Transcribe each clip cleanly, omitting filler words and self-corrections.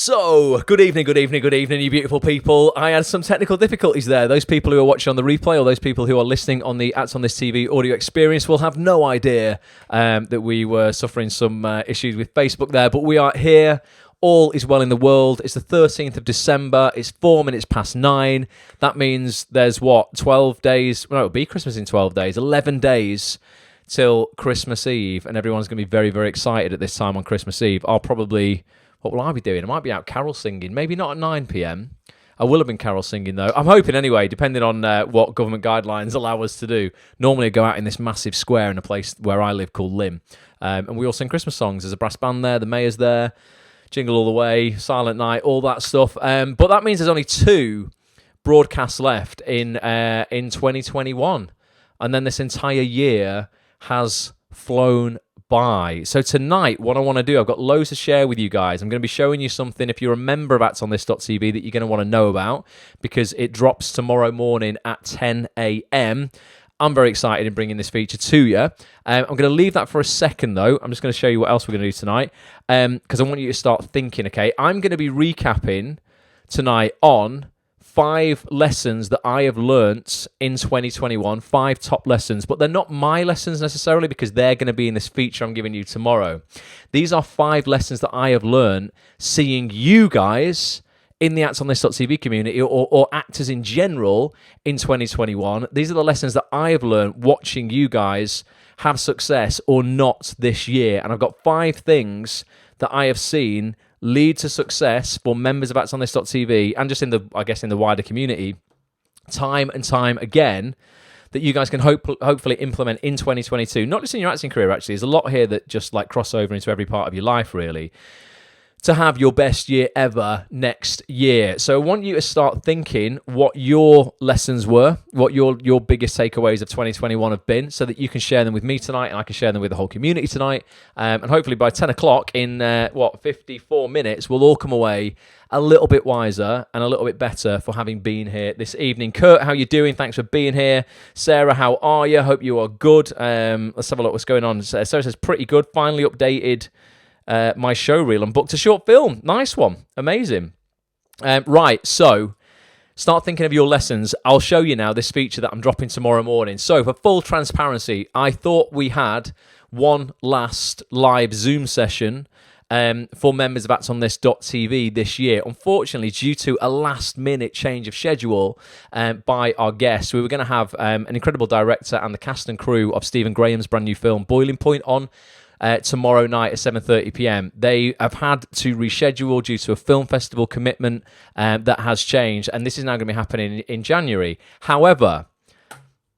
So, good evening, you beautiful people. I had some technical difficulties there. Those people who are watching on the replay or those people who are listening on the Ads on This TV audio experience will have no idea that we were suffering some issues with Facebook there, but we are here. All is well in the world. It's the 13th of December. It's 4 minutes past 9. That means there's 12 days? Well, it'll be Christmas in 12 days. 11 days till Christmas Eve, and everyone's going to be very, very excited at this time on Christmas Eve. What will I be doing? I might be out carol singing. Maybe not at 9 p.m. I will have been carol singing, though. I'm hoping anyway, depending on what government guidelines allow us to do. Normally I go out in this massive square in a place where I live called Lim. And we all sing Christmas songs. There's a brass band there. The mayor's there. Jingle All the Way, Silent Night, all that stuff. But that means there's only 2 broadcasts left in 2021. And then this entire year has flown by. So tonight, what I want to do, I've got loads to share with you guys. I'm going to be showing you something, if you're a member of adsonthis.tv, that you're going to want to know about, because it drops tomorrow morning at 10 a.m. I'm very excited in bringing this feature to you. I'm going to leave that for a second, though. I'm just going to show you what else we're going to do tonight, because I want you to start thinking, okay? I'm going to be recapping tonight on 5 lessons that I have learnt in 2021, 5 top lessons, but they're not my lessons necessarily, because they're going to be in this feature I'm giving you tomorrow. These are 5 lessons that I have learnt seeing you guys in the adsonthis.tv community or actors in general in 2021. These are the lessons that I have learned watching you guys have success or not this year. And I've got 5 things that I have seen lead to success for members of adsonthis.tv and just in the wider community time and time again, that you guys can hopefully implement in 2022. Not just in your acting career, actually. There's a lot here that just like cross over into every part of your life, really, to have your best year ever next year. So I want you to start thinking what your lessons were, what your biggest takeaways of 2021 have been, so that you can share them with me tonight and I can share them with the whole community tonight. And hopefully by 10 o'clock in, 54 minutes, we'll all come away a little bit wiser and a little bit better for having been here this evening. Kurt, how you doing? Thanks for being here. Sarah, how are you? Hope you are good. Let's have a look what's going on. Sarah says, pretty good. Finally updated my show reel and booked a short film. Nice one. Amazing. Right, so start thinking of your lessons. I'll show you now this feature that I'm dropping tomorrow morning. So for full transparency, I thought we had one last live Zoom session for members of adsonthis.tv this year. Unfortunately, due to a last-minute change of schedule by our guests, we were going to have an incredible director and the cast and crew of Stephen Graham's brand new film, Boiling Point, on tomorrow night at 7:30 p.m. They have had to reschedule due to a film festival commitment that has changed, and this is now going to be happening in January. However,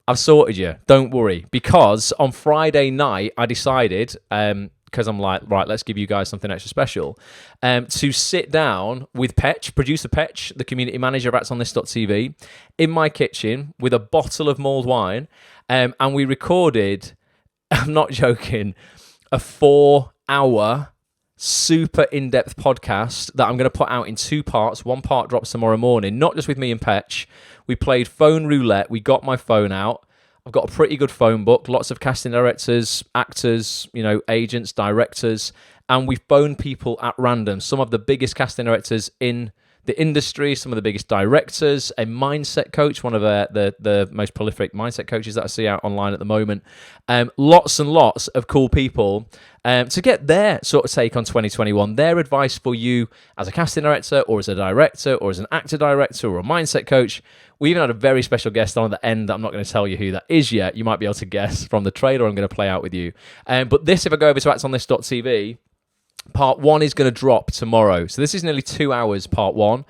I've sorted you. Don't worry, because on Friday night I decided, because I'm like, right, let's give you guys something extra special, to sit down with producer Petch, the community manager of adsonthis.tv, in my kitchen with a bottle of mulled wine, and we recorded, I'm not joking, a 4-hour super in-depth podcast that I'm going to put out in 2 parts. One part drops tomorrow morning, not just with me and Petch. We played phone roulette. We got my phone out. I've got a pretty good phone book, lots of casting directors, actors, agents, directors, and we've phoned people at random. Some of the biggest casting directors in the industry, some of the biggest directors, a mindset coach, one of the most prolific mindset coaches that I see out online at the moment. Lots and lots of cool people to get their sort of take on 2021, their advice for you as a casting director or as a director or as an actor director or a mindset coach. We even had a very special guest on at the end that I'm not going to tell you who that is yet. You might be able to guess from the trailer I'm going to play out with you. But this, if I go over to adsonthis.tv, Part 1 is going to drop tomorrow. So this is nearly 2 hours, part 1.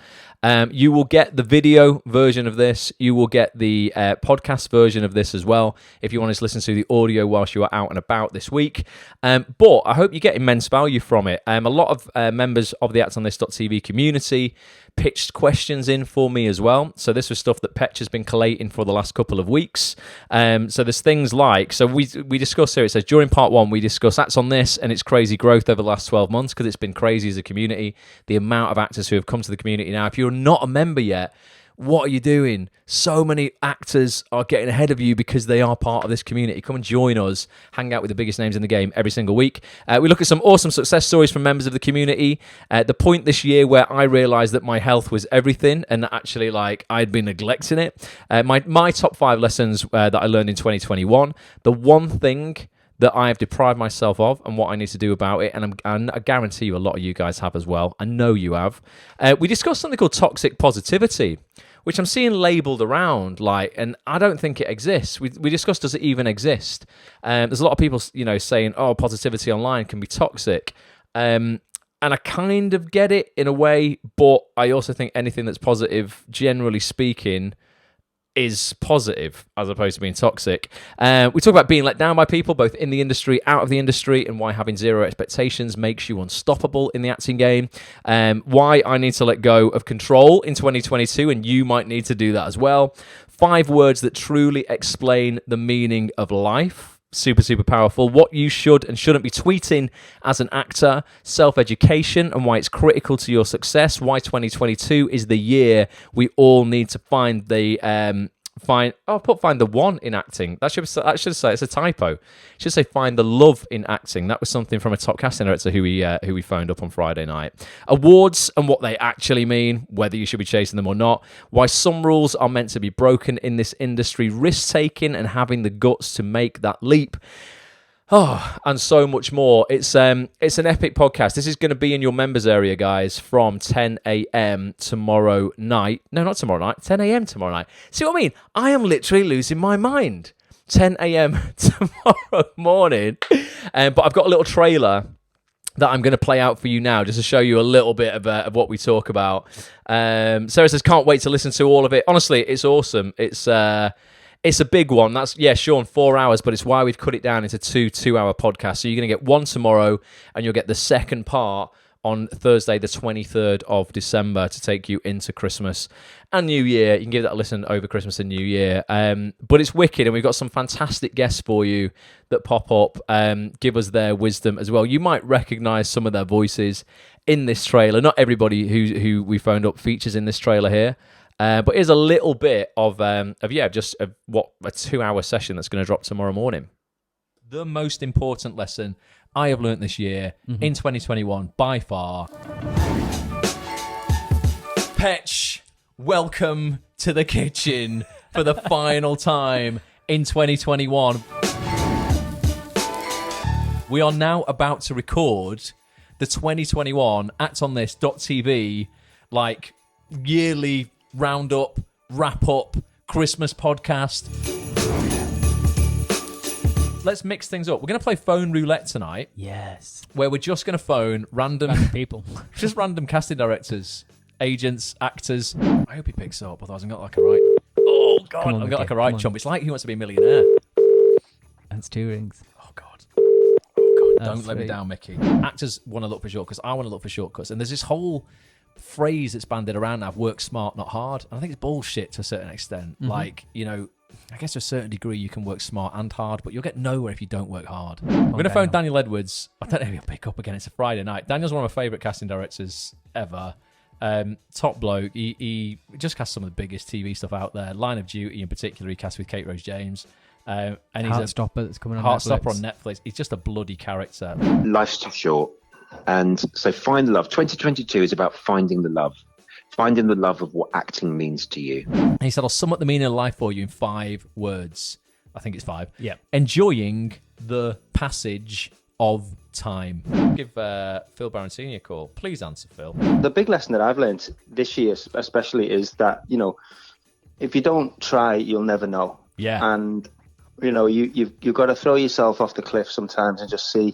You will get the video version of this. You will get the podcast version of this as well, if you want to listen to the audio whilst you are out and about this week. But I hope you get immense value from it. A lot of members of the adsonthis.tv community pitched questions in for me as well. So this was stuff that Petch has been collating for the last couple of weeks. So there's things like, so we discuss here, it says, during part 1, we discuss Acts on This and its crazy growth over the last 12 months, because it's been crazy as a community. The amount of actors who have come to the community now. If you're not a member yet, what are you doing? So many actors are getting ahead of you because they are part of this community. Come and join us. Hang out with the biggest names in the game every single week. We look at some awesome success stories from members of the community. The point this year where I realised that my health was everything and actually like I'd been neglecting it. My top 5 lessons that I learned in 2021. The one thing that I have deprived myself of and what I need to do about it. And I guarantee you a lot of you guys have as well. I know you have. We discussed something called toxic positivity, which I'm seeing labelled around, and I don't think it exists. We discussed, does it even exist? There's a lot of people, saying, oh, positivity online can be toxic. And I kind of get it in a way, but I also think anything that's positive, generally speaking, is positive as opposed to being toxic. We talk about being let down by people, both in the industry, out of the industry, and why having zero expectations makes you unstoppable in the acting game. Why I need to let go of control in 2022, and you might need to do that as well. 5 words that truly explain the meaning of life. Super, super powerful. What you should and shouldn't be tweeting as an actor. Self-education and why it's critical to your success. Why 2022 is the year we all need to find the find the one in acting. That should say it's a typo. It should say find the love in acting. That was something from a top casting director who we phoned up on Friday night. Awards and what they actually mean, whether you should be chasing them or not. Why some rules are meant to be broken in this industry. Risk taking and having the guts to make that leap. Oh, and so much more. It's an epic podcast. This is going to be in your members area, guys, from 10 a.m. tomorrow night. No, not tomorrow night. 10 a.m. tomorrow night. See what I mean? I am literally losing my mind. 10 a.m. tomorrow morning. But I've got a little trailer that I'm going to play out for you now, just to show you a little bit of what we talk about. Sarah says, can't wait to listen to all of it. Honestly, it's awesome. It's a big one. That's, Sean, 4 hours, but it's why we've cut it down into 2-hour podcasts. So you're going to get one tomorrow, and you'll get the second part on Thursday, the 23rd of December, to take you into Christmas and New Year. You can give that a listen over Christmas and New Year. But it's wicked, and we've got some fantastic guests for you that pop up, give us their wisdom as well. You might recognise some of their voices in this trailer. Not everybody who we phoned up features in this trailer here. But here's a little bit of what a 2-hour session that's going to drop tomorrow morning. The most important lesson I have learnt this year in 2021 by far. Petch, welcome to the kitchen for the final time in 2021. We are now about to record the 2021 actonthis.tv yearly roundup, wrap up, Christmas podcast. Let's mix things up. We're going to play phone roulette tonight. Yes. Where we're just going to phone random people. Just random casting directors, agents, actors. I hope he picks up, otherwise I've got like a right... Oh, God. I've got like a right chump. It's like Who Wants to Be a Millionaire. That's 2 rings. Oh, God. Oh, God. Don't let me sweet. down, Mickey. Actors want to look for shortcuts. I want to look for shortcuts. And there's this whole phrase that's banded around now, work smart, not hard. And I think it's bullshit to a certain extent. I guess to a certain degree you can work smart and hard, but you'll get nowhere if you don't work hard. We're going to phone Daniel Edwards. I don't know if he'll pick up again. It's a Friday night. Daniel's one of my favourite casting directors ever. Top bloke. He just cast some of the biggest TV stuff out there. Line of Duty in particular, he cast with Kate Rose James. And he's Heartstopper that's coming on Heartstopper on Netflix. He's just a bloody character. Life's too short. And so find the love. 2022 is about finding the love of what acting means to you. And he said, I'll sum up the meaning of life for you in 5 words. I think it's 5. Yeah. Enjoying the passage of time. Give Phil Barantini a call. Please answer, Phil. The big lesson that I've learned this year especially is that, if you don't try, you'll never know. Yeah. And, you've got to throw yourself off the cliff sometimes and just see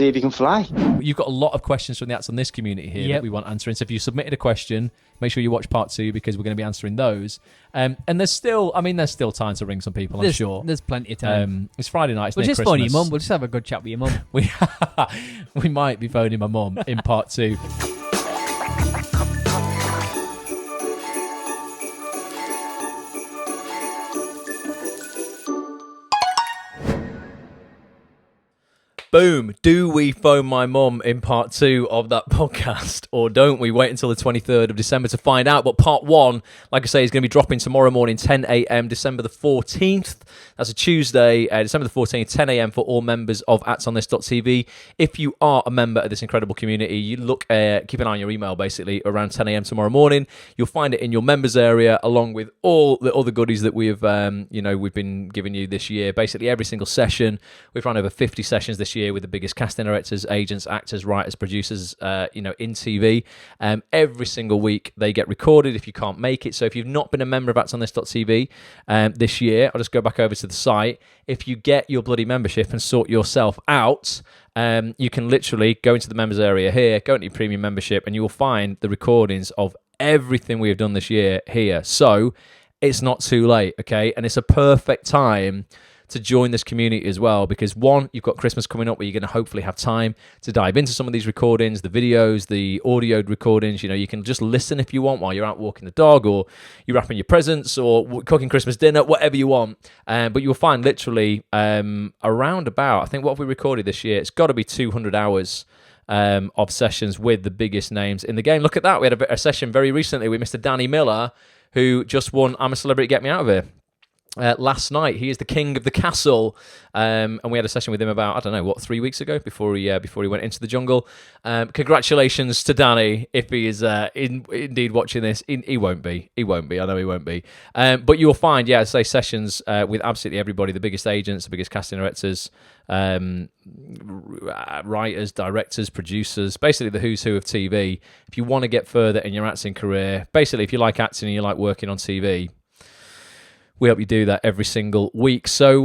if you can fly. You've got a lot of questions from the Acts on This community here that we want answering. So if you submitted a question, make sure you watch part 2 because we're going to be answering those. And there's still time to ring some people, I'm sure. There's plenty of time. It's Friday night. We'll just phone your mum. We'll just have a good chat with your mum. We might be phoning my mum in part 2. Boom. Do we phone my mum in part 2 of that podcast, or don't we? Wait until the 23rd of December to find out. But part 1, like I say, is going to be dropping tomorrow morning, 10 a.m, December the 14th. That's a Tuesday, December the 14th, 10 a.m. for all members of atsonthis.tv. If you are a member of this incredible community, you keep an eye on your email, basically, around 10 a.m. tomorrow morning. You'll find it in your members area, along with all the other goodies that we've been giving you this year. Basically, every single session. We've run over 50 sessions this year with the biggest casting directors, agents, actors, writers, producers, in TV. Every single week they get recorded if you can't make it. So if you've not been a member of atsonthis.tv this year, I'll just go back over to the site. If you get your bloody membership and sort yourself out, you can literally go into the members area here, go into your premium membership, and you will find the recordings of everything we have done this year here. So it's not too late, okay? And it's a perfect time to join this community as well, because one, you've got Christmas coming up where you're going to hopefully have time to dive into some of these recordings, the videos, the audio recordings. You can just listen if you want while you're out walking the dog, or you're wrapping your presents, or cooking Christmas dinner, whatever you want. But you'll find literally around about, I think, what have we recorded this year? It's got to be 200 hours of sessions with the biggest names in the game. Look at that. We had a session very recently with Mr. Danny Miller, who just won I'm a Celebrity, Get Me Out of Here. Last night. He is the king of the castle, and we had a session with him about 3 weeks ago before he went into the jungle. Congratulations to Danny if he is indeed watching this. He won't be. I know he won't be. But you'll find, sessions with absolutely everybody: the biggest agents, the biggest casting directors, writers, directors, producers, basically the who's who of TV. If you want to get further in your acting career, basically if you like acting and you like working on TV, we help you do that every single week. So,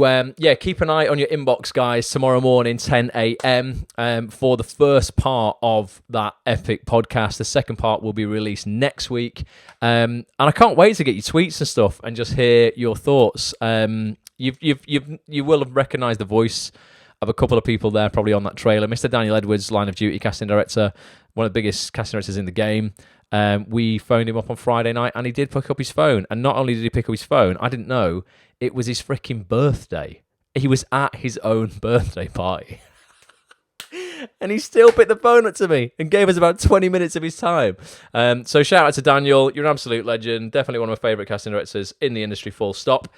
keep an eye on your inbox, guys, tomorrow morning, 10 a.m, for the first part of that epic podcast. The second part will be released next week. And I can't wait to get your tweets and stuff and just hear your thoughts. You will have recognised the voice of a couple of people there probably on that trailer. Mr. Daniel Edwards, Line of Duty casting director, one of the biggest casting directors in the game. We phoned him up on Friday night and he did pick up his phone. And not only did he pick up his phone, I didn't know, it was his freaking birthday. He was at his own birthday party. And he still picked the phone up to me and gave us about 20 minutes of his time. So shout out to Daniel. You're an absolute legend. Definitely one of my favourite casting directors in the industry, full stop.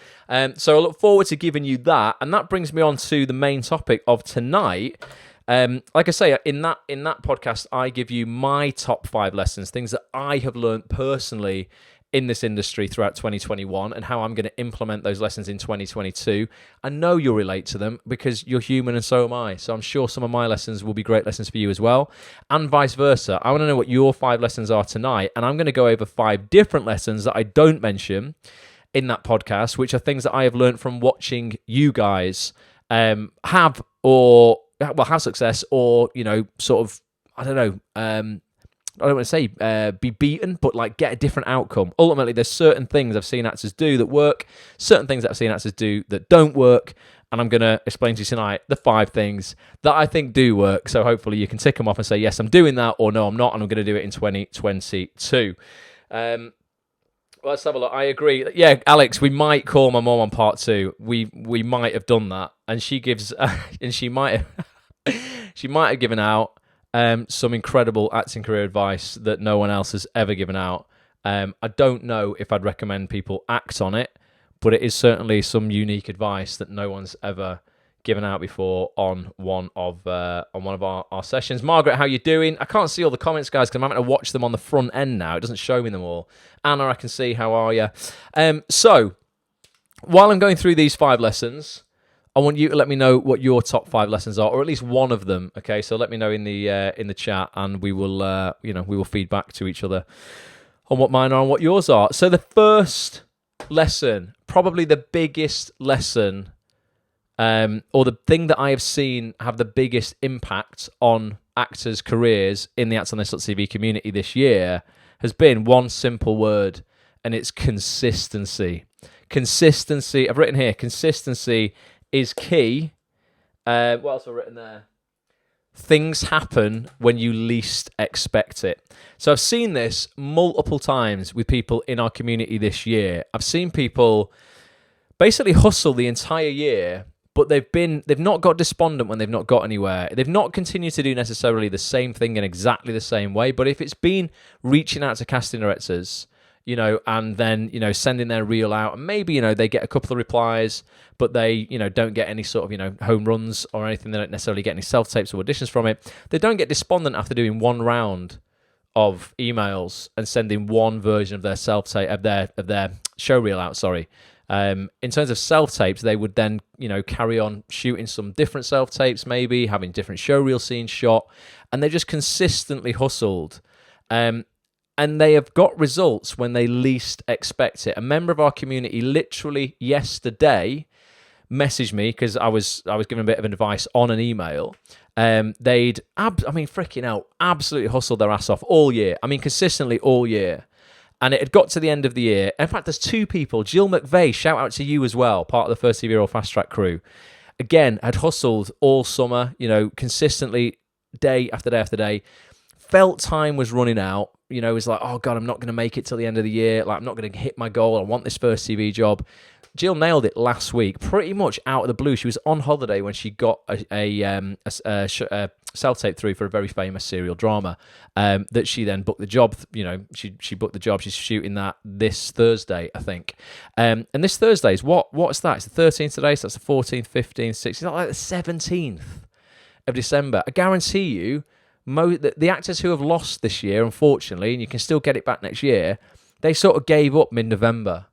So I look forward to giving you that. And that brings me on to the main topic of tonight. Like I say, in that podcast, I give you my top 5 lessons, things that I have learned personally in this industry throughout 2021 and how I'm going to implement those lessons in 2022. I know you'll relate to them because you're human and so am I. So I'm sure some of my lessons will be great lessons for you as well, and vice versa. I want to know what your 5 lessons are tonight, and I'm going to go over 5 different lessons that I don't mention in that podcast, which are things that I have learned from watching you guys have success, or sort of, I don't want to say be beaten, but like get a different outcome. Ultimately, there's certain things I've seen actors do that work, certain things that I've seen actors do that don't work, and I'm going to explain to you tonight the 5 things that I think do work. So hopefully you can tick them off and say, yes, I'm doing that, or no, I'm not, and I'm going to do it in 2022. Let's have a look. I agree. Yeah, Alex, we might call my mom on part 2. We might have done that, and she gives, and she might have given out some incredible acting career advice that no one else has ever given out. I don't know if I'd recommend people act on it, but it is certainly some unique advice that no one's ever given out before on one of our sessions. Margaret, how you doing? I can't see all the comments, guys, because I'm having to watch them on the front end now. It doesn't show me them all. Anna, I can see. How are you? So, while I'm going through these 5 lessons, I want you to let me know what your top 5 lessons are, or at least one of them. Okay, so let me know in the chat, and we will we will feed back to each other on what mine are and what yours are. So the first lesson, probably the biggest lesson, or the thing that I have seen have the biggest impact on actors' careers in the Acts on This.TV community this year, has been one simple word, and it's consistency. Consistency. I've written here, consistency is key. What else have I written there? Things happen when you least expect it. So I've seen this multiple times with people in our community this year. I've seen people basically hustle the entire year, but they've not got despondent when they've not got anywhere. They've not continued to do necessarily the same thing in exactly the same way, but if it's been reaching out to casting directors, and then, sending their reel out, and maybe, they get a couple of replies, but they, don't get any sort of, home runs or anything. They don't necessarily get any self-tapes or auditions from it. They don't get despondent after doing one round of emails and sending one version of their self-tape, of their show reel out, sorry. In terms of self-tapes, they would then, carry on shooting some different self-tapes, maybe having different show reel scenes shot, and they just consistently hustled. And they have got results when they least expect it. A member of our community literally yesterday messaged me because I was giving a bit of advice on an email. They'd, freaking out, absolutely hustled their ass off all year. Consistently all year. And it had got to the end of the year. In fact, there's two people. Jill McVeigh, shout out to you as well, part of the First TV Royal Fast Track crew. Again, had hustled all summer, consistently, day after day after day. Felt time was running out. It was like, oh God, I'm not going to make it till the end of the year. Like, I'm not going to hit my goal. I want this first TV job. Jill nailed it last week, pretty much out of the blue. She was on holiday when she got a self-tape through for a very famous serial drama that she then booked the job. She booked the job. She's shooting that this Thursday, I think. And this Thursday is what's that? It's the 13th today, so that's the 14th, 15th, 16th. It's not like the 17th of December. I guarantee you, the actors who have lost this year, unfortunately, and you can still get it back next year, they sort of gave up mid-November.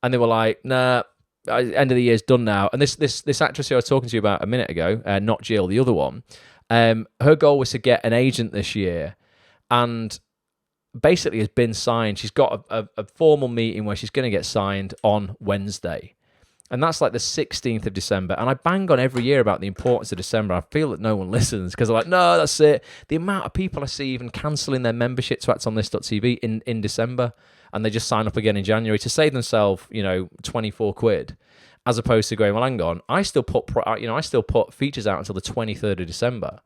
And they were like, nah, end of the year's done now. And this actress who I was talking to you about a minute ago, not Jill, the other one, her goal was to get an agent this year, and basically has been signed. She's got a formal meeting where she's going to get signed on Wednesday. And that's like the 16th of December. And I bang on every year about the importance of December. I feel that no one listens because they're like, no, that's it. The amount of people I see even cancelling their membership to actonthis.tv in December, and they just sign up again in January to save themselves, 24 quid, as opposed to going, well, hang on, I still put features out until the 23rd of December.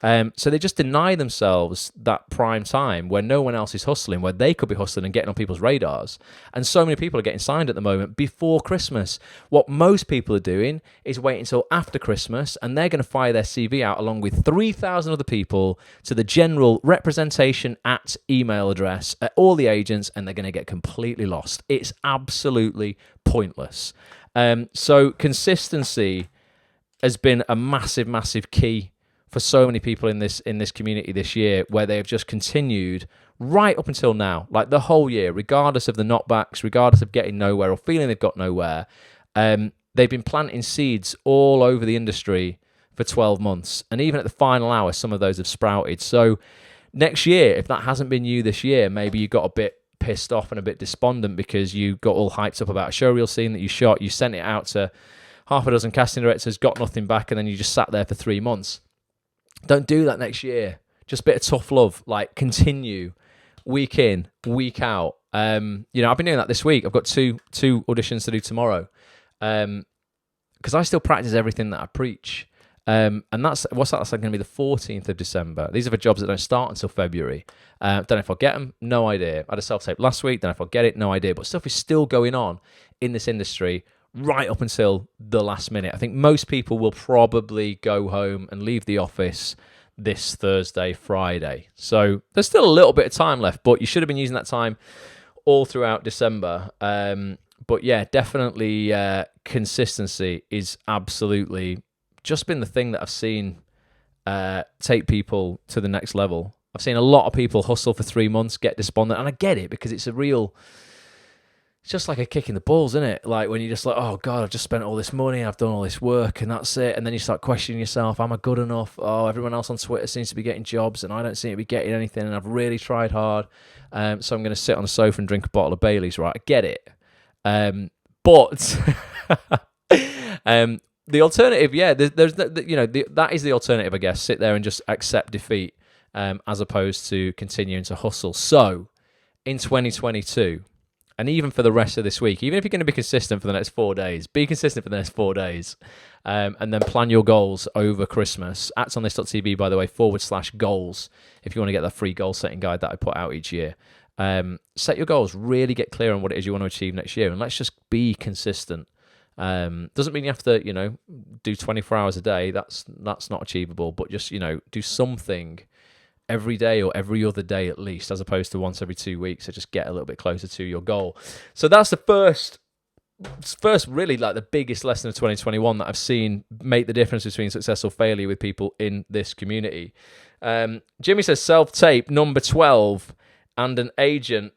So they just deny themselves that prime time where no one else is hustling, where they could be hustling and getting on people's radars. And so many people are getting signed at the moment before Christmas. What most people are doing is waiting until after Christmas, and they're going to fire their CV out along with 3,000 other people to the general representation at email address at all the agents, and they're going to get completely lost. It's absolutely pointless. So consistency has been a massive, massive key for so many people in this community this year, where they have just continued right up until now, like the whole year, regardless of the knockbacks, regardless of getting nowhere or feeling they've got nowhere. They've been planting seeds all over the industry for 12 months. And even at the final hour, some of those have sprouted. So next year, if that hasn't been you this year, maybe you got a bit pissed off and a bit despondent because you got all hyped up about a showreel scene that you shot. You sent it out to half a dozen casting directors, got nothing back, and then you just sat there for 3 months. Don't do that next year. Just a bit of tough love. Like, continue week in, week out. I've been doing that this week. I've got two auditions to do tomorrow, because I still practice everything that I preach. And that's going to be the 14th of December. These are for jobs that don't start until February. Don't know if I'll get them. No idea. I had a self-tape last week. Don't know if I'll get it. No idea. But stuff is still going on in this industry right up until the last minute. I think most people will probably go home and leave the office this Thursday, Friday. So there's still a little bit of time left, but you should have been using that time all throughout December. But yeah, definitely consistency is absolutely just been the thing that I've seen take people to the next level. I've seen a lot of people hustle for 3 months, get despondent, and I get it because it's just like a kick in the balls, isn't it? Like when you're just like, oh God, I've just spent all this money, I've done all this work, and that's it. And then you start questioning yourself, am I good enough? Oh, everyone else on Twitter seems to be getting jobs and I don't seem to be getting anything, and I've really tried hard. So I'm going to sit on the sofa and drink a bottle of Baileys, right? I get it. But the alternative, yeah, that is the alternative, I guess. Sit there and just accept defeat, as opposed to continuing to hustle. So in 2022, and even for the rest of this week, even if you're going to be consistent for the next 4 days, be consistent for the next 4 days, and then plan your goals over Christmas. @onthis.tv, by the way, /goals, if you want to get that free goal setting guide that I put out each year. Set your goals, really get clear on what it is you want to achieve next year, and let's just be consistent. Doesn't mean you have to, do 24 hours a day. That's not achievable. But just, do something every day or every other day at least, as opposed to once every 2 weeks. So just get a little bit closer to your goal. So that's the first really like the biggest lesson of 2021 that I've seen make the difference between success or failure with people in this community. Jimmy says self-tape number 12 and an agent.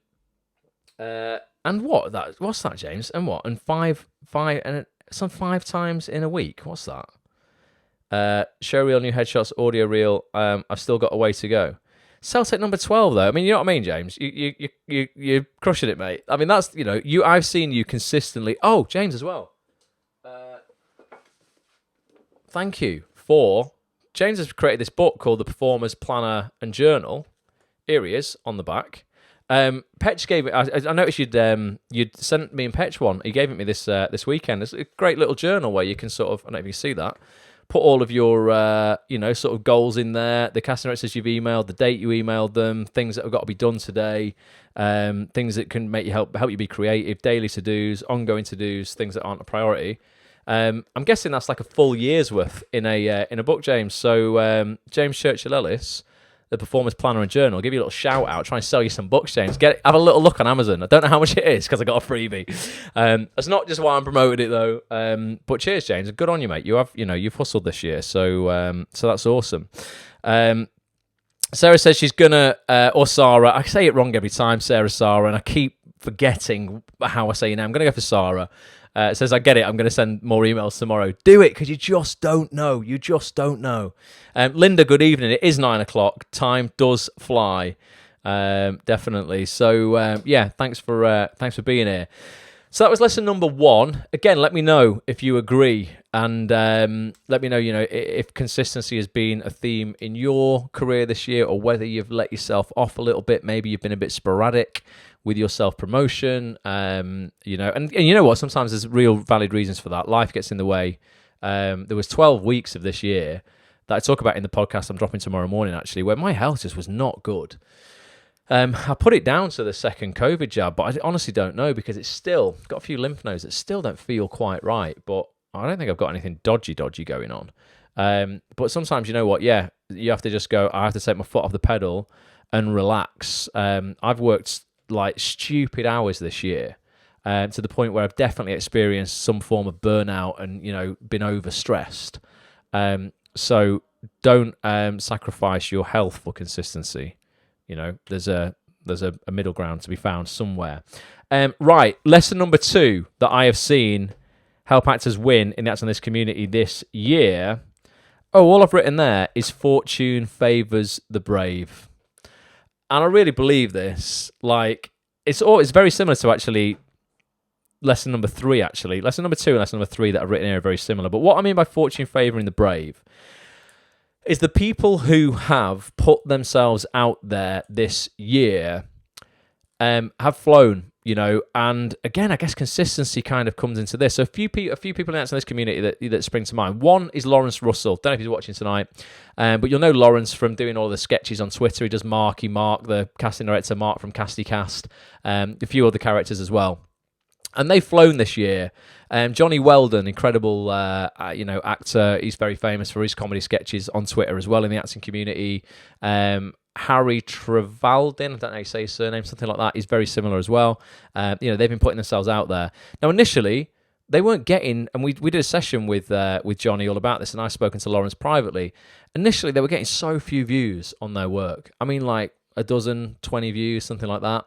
And what's that, James? And what? And five and some 5 times in a week. What's that? Show reel, new headshots, audio reel. I've still got a way to go. Celtic number 12 though. I mean, you know what I mean, James? You're crushing it, mate. I mean, that's I've seen you consistently. Oh, James as well. Thank you for James has created this book called The Performer's Planner and Journal. Here he is on the back. Petch gave it. I noticed you'd sent me and Petch one. He gave it me this weekend. It's a great little journal where you can sort of, I don't know if you see that, put all of your sort of goals in there. The casting directors you've emailed, the date you emailed them, things that have got to be done today, things that can make you help you be creative, daily to dos, ongoing to dos, things that aren't a priority. I'm guessing that's like a full year's worth in a book, James. So James Churchill Ellis, The Performance Planner and Journal. I'll give you a little shout out. Try and sell you some books, James. Have a little look on Amazon. I don't know how much it is because I got a freebie. That's not just why I'm promoting it though. But cheers, James. Good on you, mate. You have, you've hustled this year, so that's awesome. Sarah says she's gonna, or Sarah. I say it wrong every time, Sarah, and I keep forgetting how I say your name. I'm gonna go for Sarah. It says, I get it. I'm going to send more emails tomorrow. Do it, because you just don't know. You just don't know. Linda, good evening. It is 9 o'clock. Time does fly. Definitely. So, thanks for being here. So that was lesson number 1. Again, let me know if you agree. And let me know, if consistency has been a theme in your career this year, or whether you've let yourself off a little bit. Maybe you've been a bit sporadic with your self-promotion, and you know what? Sometimes there's real valid reasons for that. Life gets in the way. There was 12 weeks of this year that I talk about in the podcast I'm dropping tomorrow morning, actually, where my health just was not good. I put it down to the second COVID jab, but I honestly don't know, because it's still got a few lymph nodes that still don't feel quite right, but I don't think I've got anything dodgy going on. But sometimes, you know what? Yeah, you have to just go, I have to take my foot off the pedal and relax. I've worked like stupid hours this year, to the point where I've definitely experienced some form of burnout and been overstressed. So don't sacrifice your health for consistency. There's a middle ground to be found somewhere. Right, lesson number 2 that I have seen help actors win in the Acts on This community this year. All I've written there is fortune favours the brave. And I really believe this. Like, it's very similar to actually lesson number 3, actually. Lesson number 2 and lesson number 3 that I've written here are very similar. But what I mean by fortune favouring the brave is the people who have put themselves out there this year have flown, and again, I guess consistency kind of comes into this. So a few people in this community that spring to mind. One is Lawrence Russell. Don't know if he's watching tonight, but you'll know Lawrence from doing all the sketches on Twitter. He does Mark, the casting director, Mark from CastyCast, a few other characters as well. And they've flown this year. Johnny Weldon, incredible, actor. He's very famous for his comedy sketches on Twitter as well in the acting community. Harry Trevaldin, I don't know how you say his surname, something like that. He's very similar as well. They've been putting themselves out there. Now, initially, they weren't getting, and we did a session with Johnny all about this, and I've spoken to Lawrence privately. Initially, they were getting so few views on their work. I mean, like a dozen, 20 views, something like that.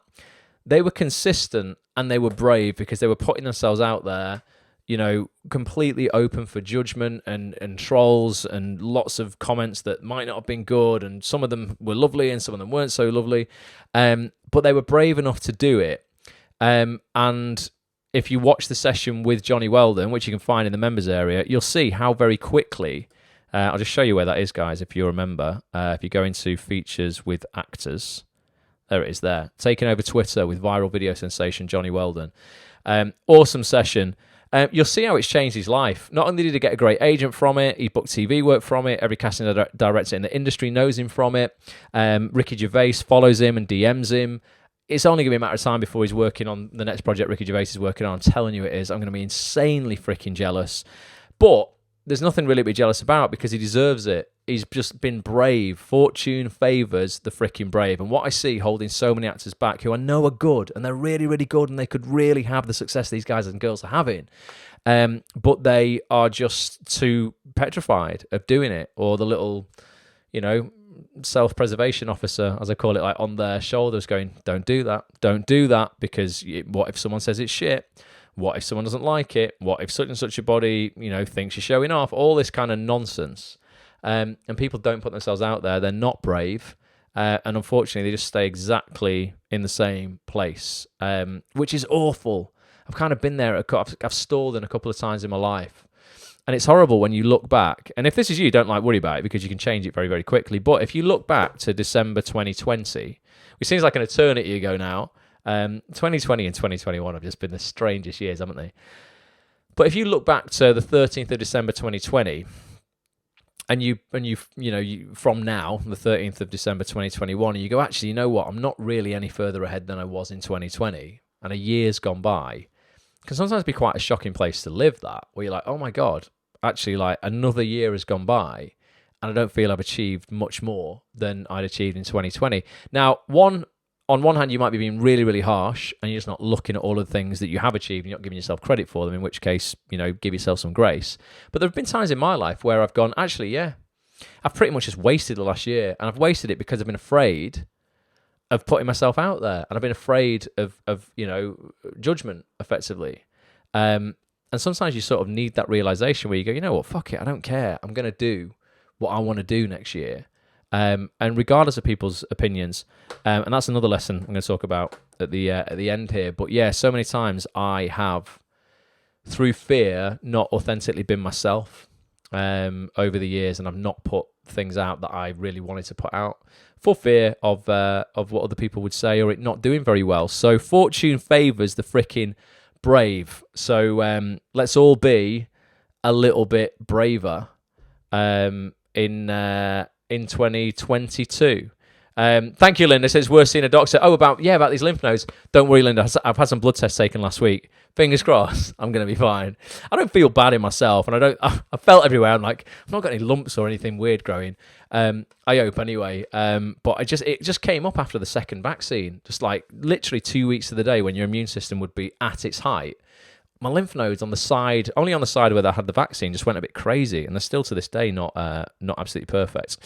They were consistent and they were brave because they were putting themselves out there, completely open for judgment and trolls and lots of comments that might not have been good, and some of them were lovely and some of them weren't so lovely, but they were brave enough to do it. And if you watch the session with Johnny Weldon, which you can find in the members area, you'll see how very quickly, I'll just show you where that is, guys, if you remember. If you go into features with actors, there it is there. Taking over Twitter with viral video sensation Johnny Weldon. Awesome session. You'll see how it's changed his life. Not only did he get a great agent from it, he booked TV work from it. Every casting director in the industry knows him from it. Ricky Gervais follows him and DMs him. it's only going to be a matter of time before he's working on the next project Ricky Gervais is working on. I'm telling you it is. I'm going to be insanely freaking jealous. But there's nothing really to be jealous about because he deserves it. He's just been brave. Fortune favours the freaking brave. And what I see holding so many actors back who I know are good, and they're really, really good, and they could really have the success these guys and girls are having, but they are just too petrified of doing it, or the little, self-preservation officer, as I call it, like on their shoulders going, don't do that, because what if someone says it's shit? What if someone doesn't like it? What if such and such a body, thinks you're showing off? All this kind of nonsense. And people don't put themselves out there. They're not brave. And unfortunately, they just stay exactly in the same place, which is awful. I've kind of been there. I've stalled in a couple of times in my life. And it's horrible when you look back. And if this is you, don't worry about it because you can change it very, very quickly. But if you look back to December 2020, which seems like an eternity ago now, 2020 and 2021 have just been the strangest years, haven't they? But if you look back to the 13th of December 2020, and you from now, the 13th of December 2021, and you go, actually, you know what? I'm not really any further ahead than I was in 2020, and a year's gone by. Can sometimes be quite a shocking place to live, that, where you're like, oh my God, actually, like another year has gone by, and I don't feel I've achieved much more than I'd achieved in 2020. Now, on one hand, you might be being really, really harsh, and you're just not looking at all of the things that you have achieved, and you're not giving yourself credit for them, in which case, give yourself some grace. But there have been times in my life where I've gone, actually, yeah, I've pretty much just wasted the last year, and I've wasted it because I've been afraid of putting myself out there, and I've been afraid of judgment, effectively. And sometimes you sort of need that realization where you go, you know what, fuck it, I don't care. I'm going to do what I want to do next year. And regardless of people's opinions, and that's another lesson I'm going to talk about at the end here. But yeah, so many times I have, through fear, not authentically been myself over the years, and I've not put things out that I really wanted to put out for fear of what other people would say, or it not doing very well. So fortune favours the freaking brave. So let's all be a little bit braver in 2022. Thank you, Linda. Says worth seeing a doctor. Oh, about these lymph nodes. Don't worry, Linda. I've had some blood tests taken last week. Fingers crossed, I'm going to be fine. I don't feel bad in myself, and I felt everywhere. I'm like, I've not got any lumps or anything weird growing. I hope anyway. But it just came up after the second vaccine, just like literally 2 weeks to the day when your immune system would be at its height. My lymph nodes only on the side where I had the vaccine, just went a bit crazy, and they're still to this day not absolutely perfect.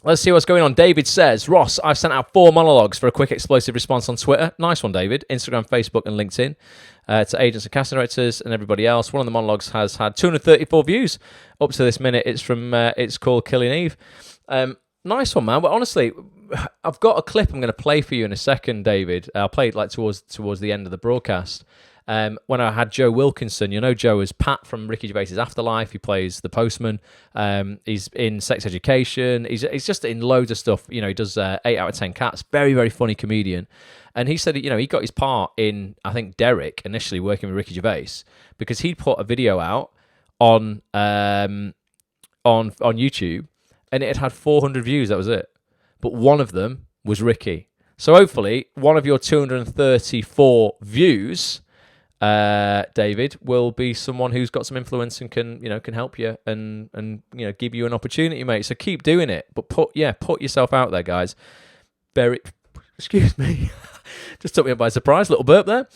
Let's see what's going on. David says, Ross, I've sent out 4 monologues for a quick explosive response on Twitter. Nice one, David. Instagram, Facebook, and LinkedIn. To agents and casting directors and everybody else. One of the monologues has had 234 views up to this minute. It's called Killing Eve. Nice one, man. But honestly, I've got a clip I'm going to play for you in a second, David. I'll play it like towards the end of the broadcast. When I had Joe Wilkinson, Joe as Pat from Ricky Gervais' Afterlife. He plays the postman. He's in Sex Education. He's just in loads of stuff. He does 8 out of 10 Cats. Very, very funny comedian. And he said, he got his part in, I think, Derek, initially working with Ricky Gervais, because he'd put a video out on YouTube, and it had 400 views. That was it. But one of them was Ricky. So hopefully, one of your 234 views, David, will be someone who's got some influence and can help you and give you an opportunity, mate. So keep doing it, but put yourself out there, guys. Excuse me, just took me by surprise, little burp there.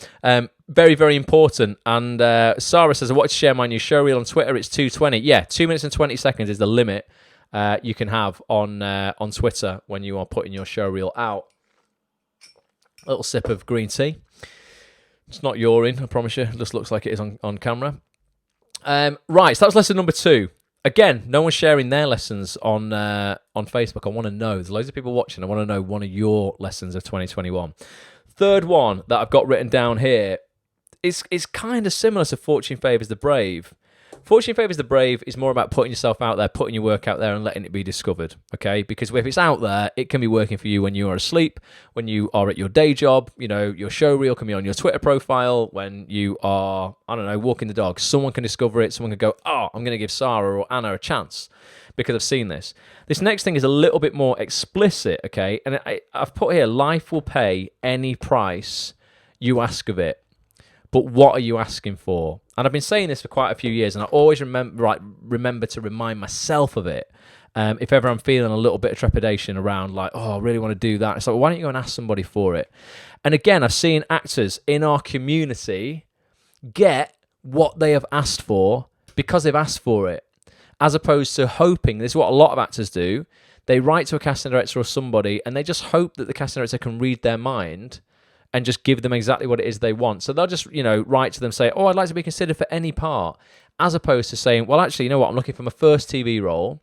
Very, very important. And Sarah says, I want to share my new show reel on Twitter. It's 2:20. Yeah, 2 minutes and 20 seconds is the limit you can have on Twitter when you are putting your show reel out. A little sip of green tea. It's not urine, I promise you. It just looks like it is on camera. Right, so that was lesson number 2. Again, no one's sharing their lessons on Facebook. I want to know. There's loads of people watching. I want to know one of your lessons of 2021. Third one that I've got written down here is kind of similar to Fortune Favours the Brave. Fortune Favours the Brave is more about putting yourself out there, putting your work out there and letting it be discovered, okay? Because if it's out there, it can be working for you when you are asleep, when you are at your day job, your show reel can be on your Twitter profile, when you are, walking the dog. Someone can discover it, someone can go, oh, I'm going to give Sarah or Anna a chance. because I've seen this. This next thing is a little bit more explicit, okay? And I've put here, life will pay any price you ask of it. But what are you asking for? And I've been saying this for quite a few years, and I always remember to remind myself of it. If ever I'm feeling a little bit of trepidation around, like, oh, I really want to do that. It's like, well, why don't you go and ask somebody for it? And again, I've seen actors in our community get what they have asked for because they've asked for it, as opposed to hoping. This is what a lot of actors do. They write to a casting director or somebody, and they just hope that the casting director can read their mind and just give them exactly what it is they want. So they'll just, write to them, say, oh, I'd like to be considered for any part, as opposed to saying, well, actually, you know what? I'm looking for my first TV role.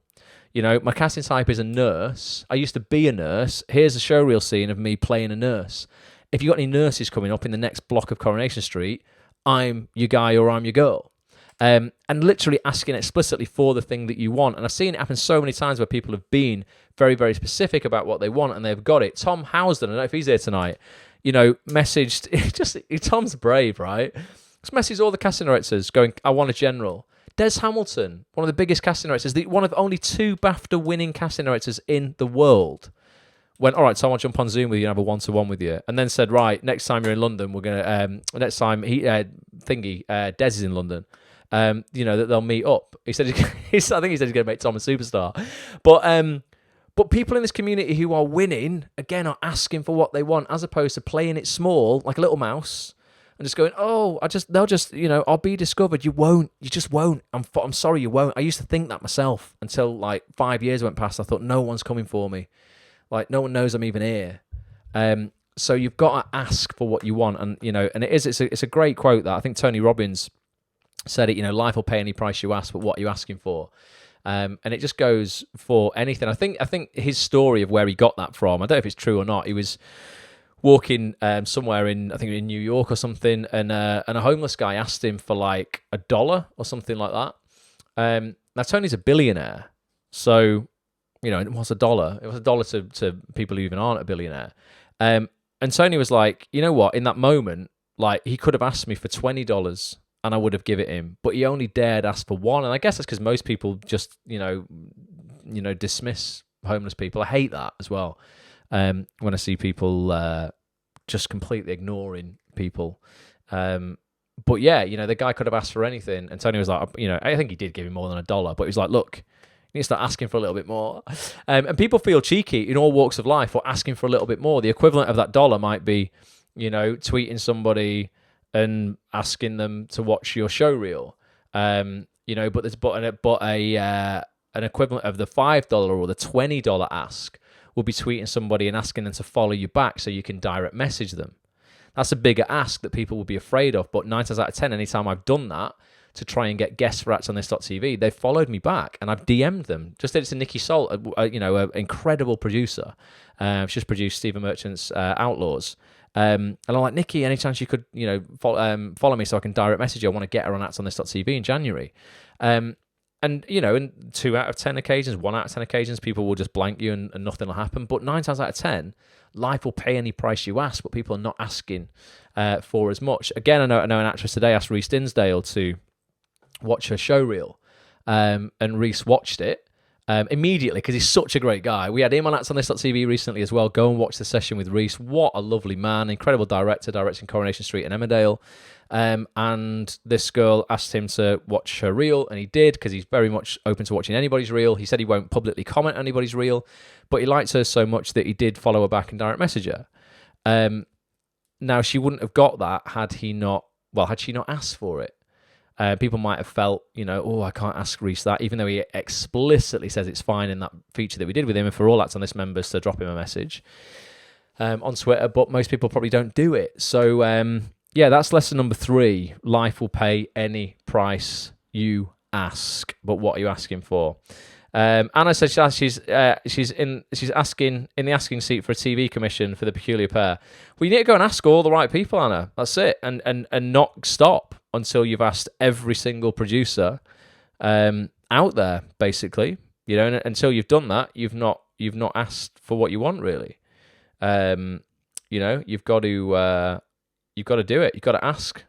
My casting type is a nurse. I used to be a nurse. Here's a showreel scene of me playing a nurse. If you've got any nurses coming up in the next block of Coronation Street, I'm your guy or I'm your girl. And literally asking explicitly for the thing that you want. And I've seen it happen so many times where people have been very, very specific about what they want and they've got it. Tom Housden, I don't know if he's here tonight, messaged, Tom's brave, right? Just messaged all the casting directors going, I want a general. Des Hamilton, one of the biggest casting directors, one of only 2 BAFTA-winning casting directors in the world, went, all right, so I want to jump on Zoom with you and have a one-to-one with you. And then said, right, next time you're in London, we're going to, next time, Des is in London, that they'll meet up. He said, I think he said he's going to make Tom a superstar. But people in this community who are winning, again, are asking for what they want, as opposed to playing it small, like a little mouse, and just going, oh, they'll just, I'll be discovered. You just won't. I'm sorry, you won't. I used to think that myself until like 5 years went past. I thought, no one's coming for me. Like, no one knows I'm even here. So you've got to ask for what you want. And, and it's a great quote that I think Tony Robbins said it, life will pay any price you ask, but what are you asking for? And it just goes for anything. I think his story of where he got that from, I don't know if it's true or not. He was walking somewhere in New York or something, and a homeless guy asked him for like $1 or something like that. Now Tony's a billionaire, so what's $1? It was $1 to people who even aren't a billionaire. And Tony was like, you know what? In that moment, like, he could have asked me for $20. And I would have given it him, but he only dared ask for $1. And I guess that's because most people just, dismiss homeless people. I hate that as well. When I see people just completely ignoring people. But yeah, the guy could have asked for anything. And Tony was like, I think he did give him more than $1, but he was like, look, you need to start asking for a little bit more. And people feel cheeky in all walks of life for asking for a little bit more. The equivalent of that $1 might be, tweeting somebody and asking them to watch your show reel, but there's an equivalent of the $5 or the $20 ask will be tweeting somebody and asking them to follow you back so you can direct message them. That's a bigger ask that people will be afraid of. But 9 times out of 10, anytime I've done that to try and get guests for Acts on This.tv, they've followed me back and I've DM'd them. Just did it to Nikki Salt, an incredible producer. She's produced Stephen Merchant's Outlaws. And I'm like, Nikki, any chance you could, follow me so I can direct message you? I want to get her on Acts on This.tv in January. And, in 2 out of 10 occasions, 1 out of 10 occasions, people will just blank you and nothing will happen. But 9 times out of 10, life will pay any price you ask, but people are not asking for as much. Again, I know an actress today asked Reece Dinsdale to watch her show reel, and Reece watched it. Immediately, because he's such a great guy. We had him on Acts on This.tv recently as well. Go and watch the session with Reece. What a lovely man. Incredible director, directing Coronation Street and Emmerdale. And this girl asked him to watch her reel, and he did, because he's very much open to watching anybody's reel. He said he won't publicly comment on anybody's reel, but he likes her so much that he did follow her back and direct message her. Now, she wouldn't have got that had she not asked for it. People might have felt, I can't ask Reece that, even though he explicitly says it's fine in that feature that we did with him, and for all Acts on This members to drop him a message on Twitter, but most people probably don't do it. So, that's lesson number 3. Life will pay any price you ask, but what are you asking for? Anna says she's asking in the asking seat for a TV commission for The Peculiar Pair. Well, you need to go and ask all the right people, Anna. That's it, and not stop until you've asked every single producer out there, basically. Until you've done that, you've not asked for what you want, really. You've got to do it. You've got to ask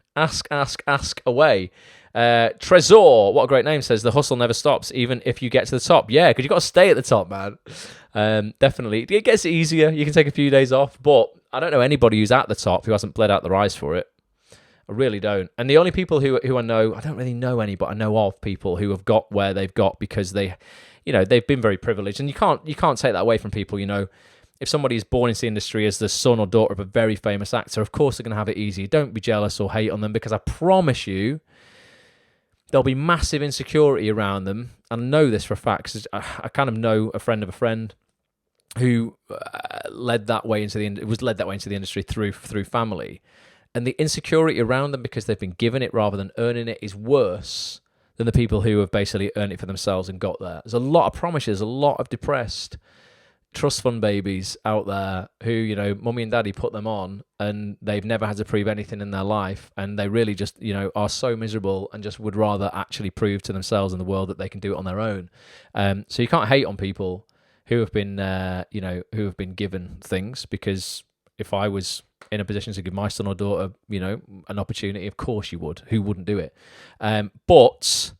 away. Trezor, what a great name, says the hustle never stops, even if you get to the top. Yeah, because you've got to stay at the top, man. Definitely. It gets easier. You can take a few days off, but I don't know anybody who's at the top who hasn't bled out the rise for it. I really don't. And the only people who I know, I don't really know any, but I know of people who have got where they've got because they've been very privileged. And you can't take that away from people, If somebody is born into the industry as the son or daughter of a very famous actor, of course they're going to have it easy. Don't be jealous or hate on them, because I promise you there'll be massive insecurity around them. And I know this for a fact, because I kind of know a friend of a friend who was led that way into the industry through family. And the insecurity around them because they've been given it rather than earning it is worse than the people who have basically earned it for themselves and got there. There's a lot of promises, a lot of depressed trust fund babies out there who, mummy and daddy put them on and they've never had to prove anything in their life. And they really just, are so miserable and just would rather actually prove to themselves and the world that they can do it on their own. So you can't hate on people who have been, who have been given things, because if I was in a position to give my son or daughter, an opportunity, of course you would. Who wouldn't do it? But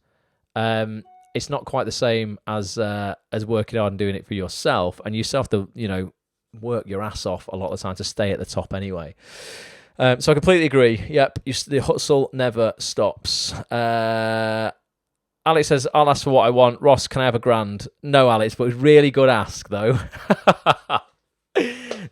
it's not quite the same as working hard and doing it for yourself. And you still have to, work your ass off a lot of the time to stay at the top anyway. So I completely agree. Yep, the hustle never stops. Alex says, I'll ask for what I want. Ross, can I have $1,000? No, Alex, but it's really good ask, though.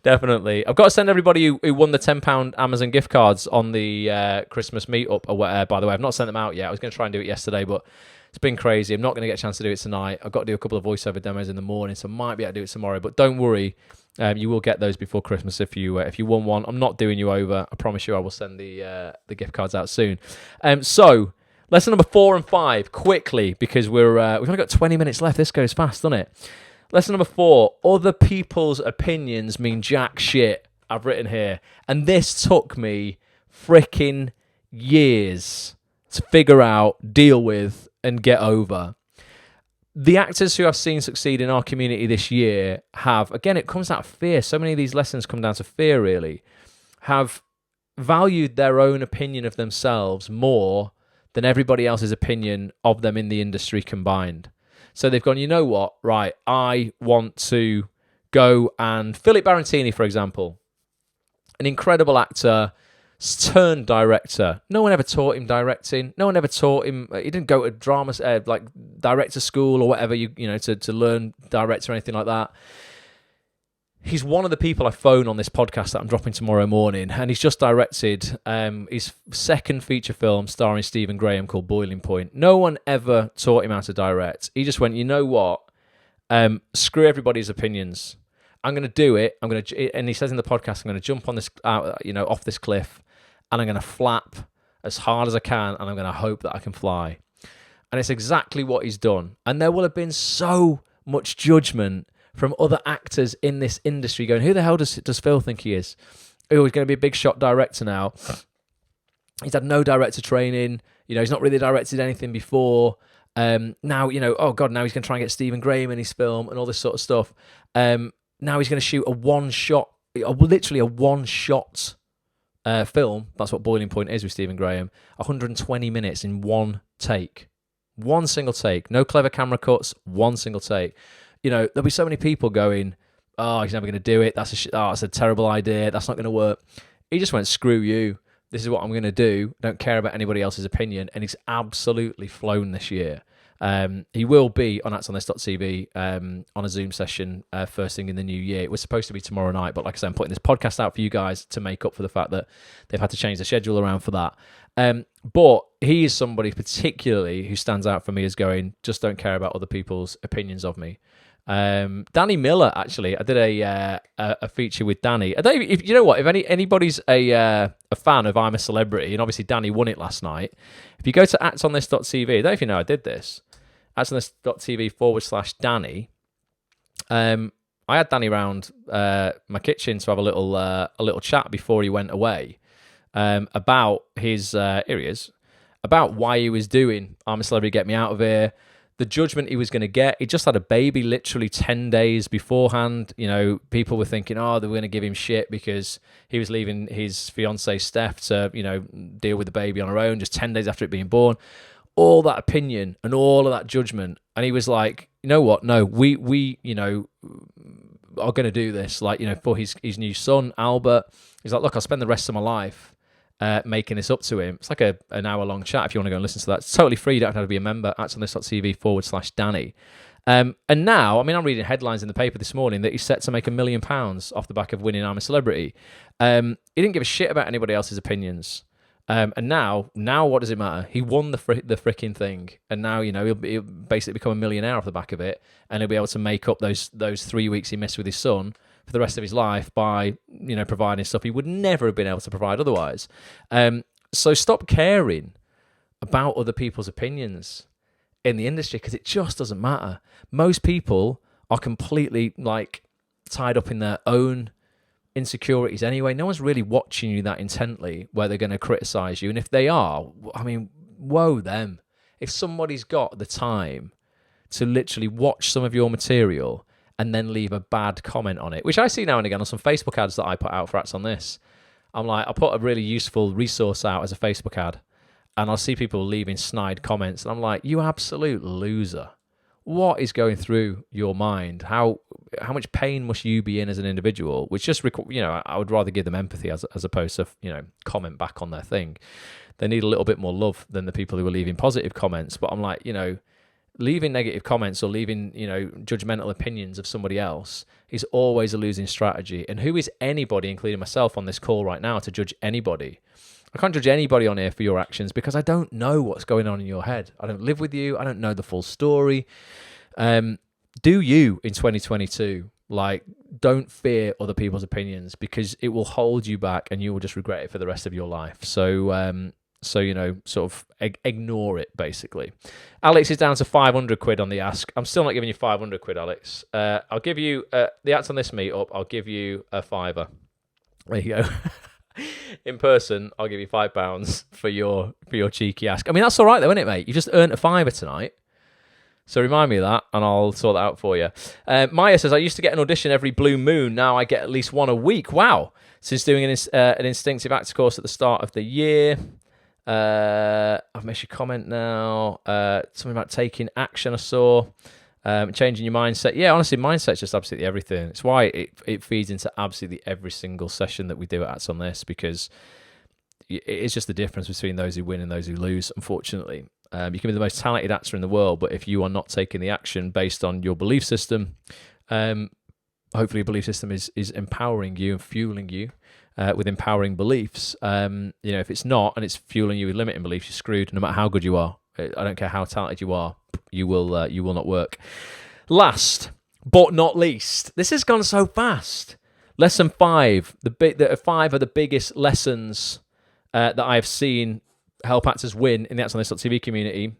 Definitely. I've got to send everybody who won the £10 Amazon gift cards on the Christmas meetup. By the way, I've not sent them out yet. I was going to try and do it yesterday, but it's been crazy. I'm not going to get a chance to do it tonight. I've got to do a couple of voiceover demos in the morning, so I might be able to do it tomorrow. But don't worry, you will get those before Christmas if you won one. I'm not doing you over. I promise you I will send the gift cards out soon. So, lesson number 4 and 5, quickly, because we've only got 20 minutes left. This goes fast, doesn't it? Lesson number 4, other people's opinions mean jack shit, I've written here. And this took me freaking years to figure out, deal with, and get over. The actors who I've seen succeed in our community this year have, again, it comes out of fear. So many of these lessons come down to fear, really, have valued their own opinion of themselves more than everybody else's opinion of them in the industry combined. So they've gone, you know what, right, I want to go and... Philip Barantini, for example, an incredible actor, turned director. No one ever taught him directing. No one ever taught him... He didn't go to drama, like director school or whatever, to learn direct or anything like that. He's one of the people I phone on this podcast that I'm dropping tomorrow morning, and he's just directed his second feature film starring Stephen Graham called Boiling Point. No one ever taught him how to direct. He just went, you know what? Screw everybody's opinions. I'm going to do it. And he says in the podcast, I'm going to jump on this, off this cliff, and I'm going to flap as hard as I can, and I'm going to hope that I can fly. And it's exactly what he's done. And there will have been so much judgment from other actors in this industry going, who the hell does Phil think he is? Oh, he's going to be a big shot director now. He's had no director training. He's not really directed anything before. Now, oh God, now he's going to try and get Stephen Graham in his film and all this sort of stuff. Now he's going to shoot literally a one-shot film. That's what Boiling Point is with Stephen Graham. 120 minutes in one take. One single take. No clever camera cuts. One single take. There'll be so many people going, oh, he's never going to do it. That's a terrible idea. That's not going to work. He just went, screw you. This is what I'm going to do. I don't care about anybody else's opinion. And he's absolutely flown this year. He will be on atsonthis.tv on a Zoom session first thing in the new year. It was supposed to be tomorrow night, but like I said, I'm putting this podcast out for you guys to make up for the fact that they've had to change the schedule around for that. But he is somebody particularly who stands out for me as going, just don't care about other people's opinions of me. Danny Miller, actually, I did a feature with Danny. If you know what, if anybody's a fan of I'm a Celebrity, and obviously Danny won it last night. If you go to atsonthis.tv, I don't know if you know I did this. atsonthis.tv/Danny. I had Danny round my kitchen to have a little chat before he went away about his here he is, about why he was doing I'm a Celebrity, Get Me Out of Here. the judgment he was going to get. He just had a baby literally 10 days beforehand. You know, people were thinking, oh, they were going to give him shit because he was leaving his fiancée Steph to, you know, deal with the baby on her own just 10 days after it being born. All that opinion and all of that judgment. And he was like, you know what? No, we you know, are going to do this. Like, you know, for his new son, Albert. He's like, look, I'll spend the rest of my life making this up to him. It's like an hour-long chat if you want to go and listen to that. It's totally free. You don't have to be a member. actsonthis.tv/Danny. And now, I mean, I'm reading headlines in the paper this morning that he's set to make £1 million off the back of winning I'm a Celebrity. He didn't give a shit about anybody else's opinions. And now what does it matter? He won the freaking thing, and now, you know, he'll basically become a millionaire off the back of it, and he'll be able to make up those 3 weeks he missed with his son for the rest of his life by, you know, providing stuff he would never have been able to provide otherwise. So stop caring about other people's opinions in the industry, because it just doesn't matter. Most people are completely like tied up in their own insecurities anyway. No one's really watching you that intently where they're going to criticize you, and if they are, I mean, woe them. If somebody's got the time to literally watch some of your material and then leave a bad comment on it, which I see now and again on some Facebook ads that I put out for Acts on This. I'm like, I put a really useful resource out as a Facebook ad, and I'll see people leaving snide comments, and I'm like, you absolute loser. What is going through your mind? How much pain must you be in as an individual? Which just, you know, I would rather give them empathy as opposed to, you know, comment back on their thing. They need a little bit more love than the people who are leaving positive comments. But I'm like, you know, leaving negative comments or leaving, you know, judgmental opinions of somebody else is always a losing strategy. And who is anybody, including myself on this call right now, to judge anybody? I can't judge anybody on here for your actions because I don't know what's going on in your head. I don't live with you. I don't know the full story. Do you in 2022? Like, don't fear other people's opinions, because it will hold you back and you will just regret it for the rest of your life. So, you know, sort of ignore it, basically. Alex is down to 500 quid on the ask. I'm still not giving you 500 quid, Alex. I'll give you the Acts on This meetup. I'll give you a fiver. There you go. In person, I'll give you £5 for your cheeky ask. I mean, that's all right though, isn't it, mate? You just earned a fiver tonight. So remind me of that, and I'll sort that out for you. Maya says, I used to get an audition every blue moon. Now I get at least one a week. Wow. Since doing an instinctive actor course at the start of the year. I've missed your comment now. Something about taking action I saw. Changing your mindset. Yeah, honestly, mindset's just absolutely everything. It's why it feeds into absolutely every single session that we do at Acts on This, because it's just the difference between those who win and those who lose, unfortunately. You can be the most talented actor in the world, but if you are not taking the action based on your belief system, hopefully your belief system is empowering you and fueling you with empowering beliefs. You know, if it's not, and it's fueling you with limiting beliefs, you're screwed no matter how good you are. I don't care how talented you are, you will not work. Last but not least, this has gone so fast. Lesson 5, the 5 of the biggest lessons that I've seen help actors win in the Acts on This.tv community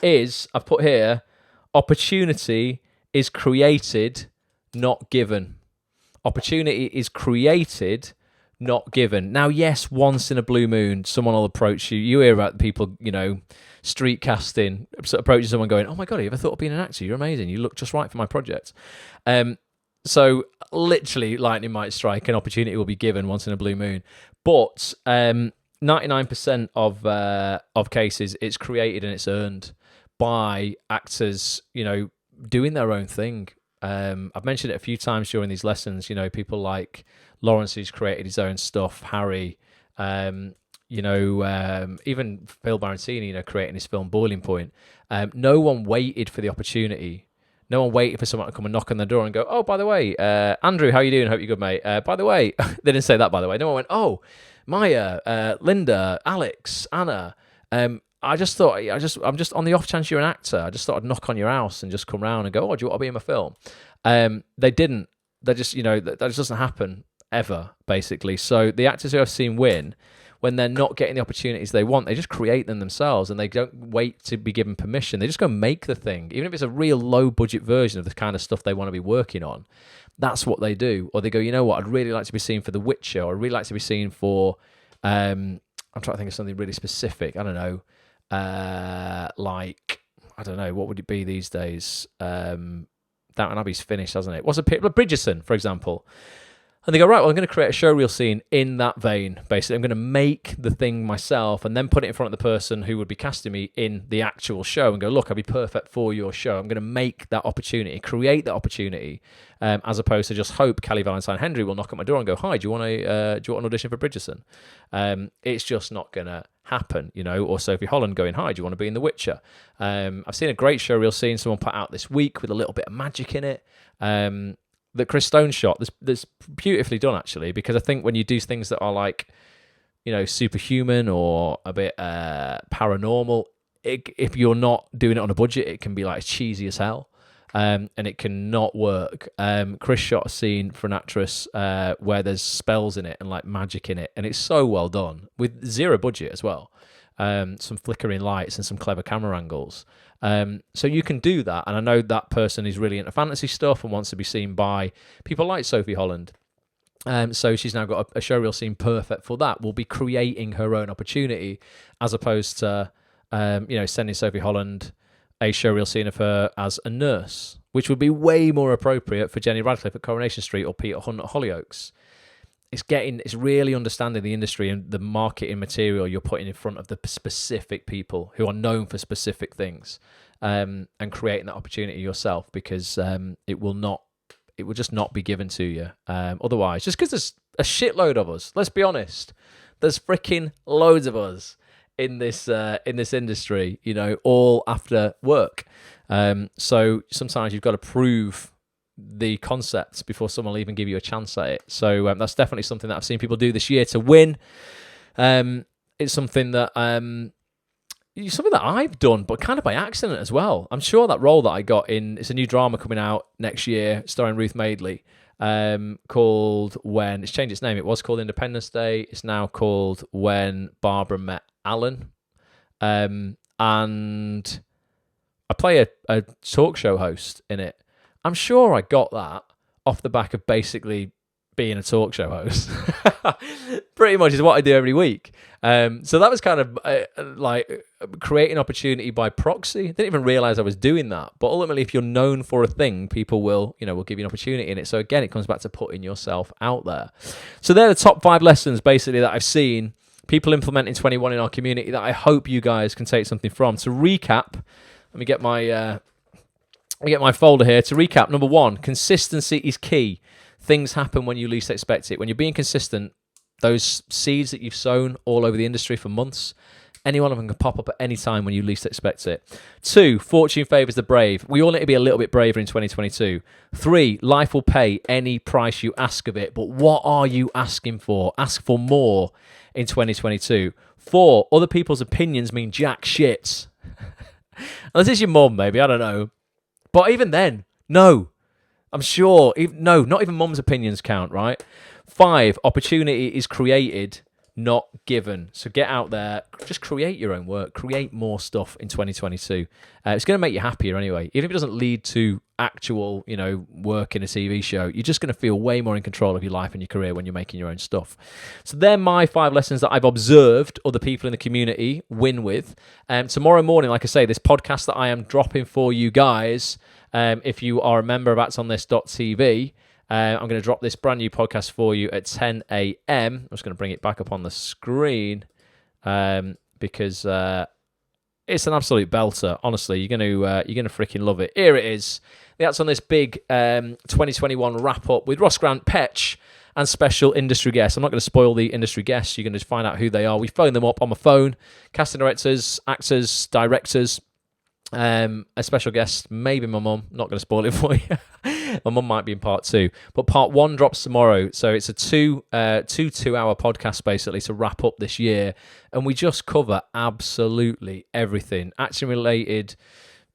is, I've put here, opportunity is created, not given. Opportunity is created, not given. Now, yes, once in a blue moon, someone will approach you. You hear about people, you know, street casting, approaching someone going, oh my God, you ever thought of being an actor? You're amazing. You look just right for my project. So literally lightning might strike, an opportunity will be given once in a blue moon. But 99% of cases, it's created and it's earned by actors, you know, doing their own thing. I've mentioned it a few times during these lessons, you know, people like Lawrence, who's created his own stuff, Harry, you know, even Phil Barantini, you know, creating his film Boiling Point. No one waited for the opportunity. No one waited for someone to come and knock on the door and go, oh, by the way, Andrew, how you doing? Hope you're good, mate. By the way, they didn't say that, by the way. No one went, oh, Maya, Linda, Alex, Anna. I'm just on the off chance you're an actor. I just thought I'd knock on your house and just come round and go, oh, do you want to be in my film? They didn't. They just, you know, that just doesn't happen ever, basically. So the actors who I've seen win, when they're not getting the opportunities they want, they just create them themselves, and they don't wait to be given permission. They just go make the thing, even if it's a real low budget version of the kind of stuff they want to be working on. That's what they do. Or they go, you know what, I'd really like to be seen for The Witcher, or I'd really like to be seen for, I'm trying to think of something really specific. I don't know, like, I don't know, what would it be these days? Downton Abbey's finished, hasn't it? What's a like Bridgerton, for example? And they go, right, well, I'm going to create a showreel scene in that vein. Basically, I'm going to make the thing myself and then put it in front of the person who would be casting me in the actual show and go, look, I'll be perfect for your show. I'm going to make that opportunity, create that opportunity, as opposed to just hope Kelly Valentine Henry will knock at my door and go, hi, do you want an audition for Bridgerton? It's just not going to happen, you know. Or Sophie Holland going, hi, do you want to be in The Witcher? I've seen a great showreel scene someone put out this week with a little bit of magic in it. That Chris Stone shot, that's beautifully done, actually, because I think when you do things that are like, you know, superhuman or a bit paranormal, if you're not doing it on a budget, it can be like cheesy as hell, and it cannot work. Chris shot a scene for an actress where there's spells in it and like magic in it, and it's so well done with zero budget as well. Some flickering lights and some clever camera angles. So you can do that, and I know that person is really into fantasy stuff and wants to be seen by people like Sophie Holland. So she's now got a showreel scene perfect for that. We'll be creating her own opportunity, as opposed to sending Sophie Holland a showreel scene of her as a nurse, which would be way more appropriate for Jenny Radcliffe at Coronation Street or Peter Hunt at Hollyoaks. It's really understanding the industry and the marketing material you're putting in front of the specific people who are known for specific things, and creating that opportunity yourself, because it will just not be given to you otherwise. Just because there's a shitload of us. Let's be honest, there's freaking loads of us in this industry. You know, all after work. So sometimes you've got to prove the concepts before someone will even give you a chance at it. So that's definitely something that I've seen people do this year to win. It's something that I've done, but kind of by accident as well. I'm sure that role that I got in, it's a new drama coming out next year starring Ruth Madeley, called When. It's changed its name. It was called Independence Day. It's now called When Barbara Met Alan. And I play a talk show host in it. I'm sure I got that off the back of basically being a talk show host. Pretty much is what I do every week. So that was kind of like creating opportunity by proxy. I didn't even realize I was doing that. But ultimately, if you're known for a thing, people will give you an opportunity in it. So again, it comes back to putting yourself out there. So they're the top 5 lessons basically that I've seen people implement in 21 in our community that I hope you guys can take something from. To recap, let me get my folder here. To recap, number 1, consistency is key. Things happen when you least expect it. When you're being consistent, those seeds that you've sown all over the industry for months, any one of them can pop up at any time when you least expect it. 2, fortune favours the brave. We all need to be a little bit braver in 2022. 3, life will pay any price you ask of it. But what are you asking for? Ask for more in 2022. 4, other people's opinions mean jack shit. Unless it's your mum, maybe, I don't know. But even then, no. I'm sure, no, not even mum's opinions count, right? 5, opportunity is created, not given. So get out there, just create your own work, create more stuff in 2022. It's going to make you happier anyway. Even if it doesn't lead to actual, work in a TV show, you're just going to feel way more in control of your life and your career when you're making your own stuff. So they're my 5 lessons that I've observed other people in the community win with. Tomorrow morning, like I say, this podcast that I am dropping for you guys, if you are a member of actsonthis.tv, I'm going to drop this brand new podcast for you at 10 a.m. I'm just going to bring it back up on the screen because it's an absolute belter. Honestly, you're going to freaking love it. Here it is. That's on this big 2021 wrap up with Ross Grant, Petch, and special industry guests. I'm not going to spoil the industry guests. You're going to find out who they are. We phone them up on my phone. Casting directors, actors, directors. A special guest, maybe my mum. Not going to spoil it for you. My mum might be in part 2, but part 1 drops tomorrow. So it's a 2-hour podcast basically to wrap up this year, and we just cover absolutely everything, acting related,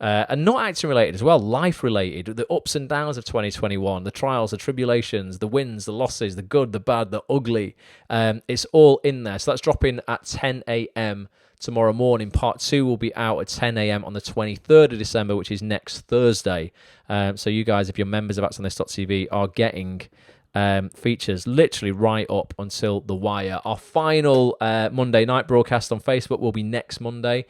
and not acting related as well, life related, the ups and downs of 2021, the trials, the tribulations, the wins, the losses, the good, the bad, the ugly. It's all in there. So that's dropping at 10 a.m. tomorrow morning. Part 2 will be out at 10 a.m. on the 23rd of December, which is next Thursday. So you guys, if you're members of actsonthis.tv, are getting features literally right up until the wire. Our final Monday night broadcast on Facebook will be next Monday.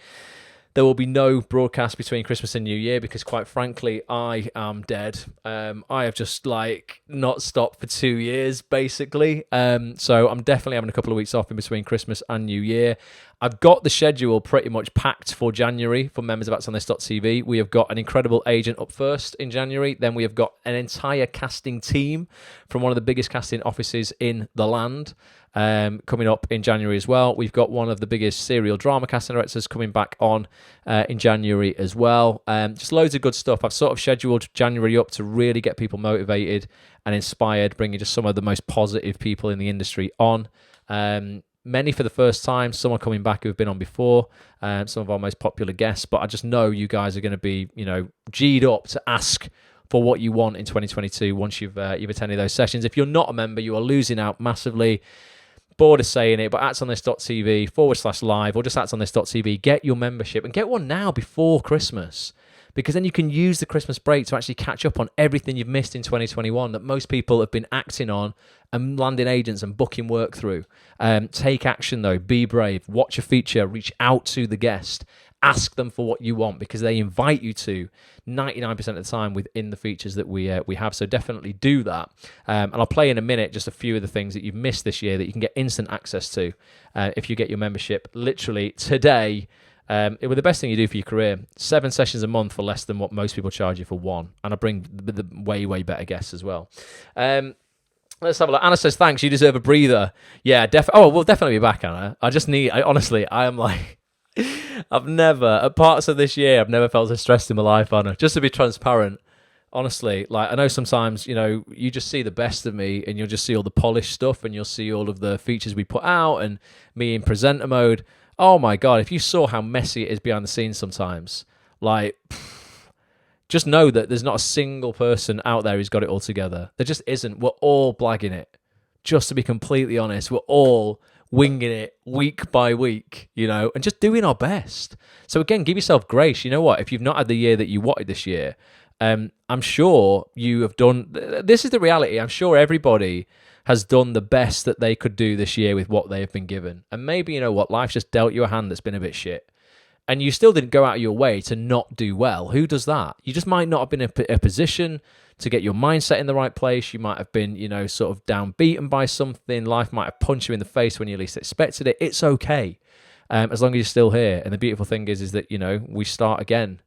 There will be no broadcast between Christmas and New Year because, quite frankly, I am dead. I have just not stopped for 2 years, basically. So I'm definitely having a couple of weeks off in between Christmas and New Year. I've got the schedule pretty much packed for January for members of AtsOnThis.tv. We have got an incredible agent up first in January. Then we have got an entire casting team from one of the biggest casting offices in the land coming up in January as well. We've got one of the biggest serial drama casting directors coming back on in January as well. Just loads of good stuff. I've sort of scheduled January up to really get people motivated and inspired, bringing just some of the most positive people in the industry on. Many for the first time, some are coming back who have been on before, some of our most popular guests, but I just know you guys are going to be, G'd up to ask for what you want in 2022 once you've attended those sessions. If you're not a member, you are losing out massively. Bored of saying it, but atsonthis.tv/live or just atsonthis.tv, get your membership and get one now before Christmas, because then you can use the Christmas break to actually catch up on everything you've missed in 2021 that most people have been acting on and landing agents and booking work through. Take action though, be brave, watch a feature, reach out to the guest, ask them for what you want because they invite you to 99% of the time within the features that we have. So definitely do that. And I'll play in a minute just a few of the things that you've missed this year that you can get instant access to if you get your membership literally today. It was the best thing you do for your career. 7 sessions a month for less than what most people charge you for one. And I bring the way, way better guests as well. Let's have a look. Anna says, thanks, you deserve a breather. Yeah, we'll definitely be back, Anna. Honestly, I am like, at parts of this year, I've never felt so stressed in my life, Anna. Just to be transparent, honestly, I know sometimes, you just see the best of me and you'll just see all the polished stuff and you'll see all of the features we put out and me in presenter mode. Oh my God, if you saw how messy it is behind the scenes sometimes, just know that there's not a single person out there who's got it all together. There just isn't. We're all blagging it. Just to be completely honest, we're all winging it week by week, and just doing our best. So again, give yourself grace. You know what? If you've not had the year that you wanted this year, I'm sure you have done. This is the reality. I'm sure everybody has done the best that they could do this year with what they have been given. And maybe, life's just dealt you a hand that's been a bit shit. And you still didn't go out of your way to not do well. Who does that? You just might not have been in a position to get your mindset in the right place. You might have been, sort of downbeaten by something. Life might have punched you in the face when you least expected it. It's okay, as long as you're still here. And the beautiful thing is that, we start again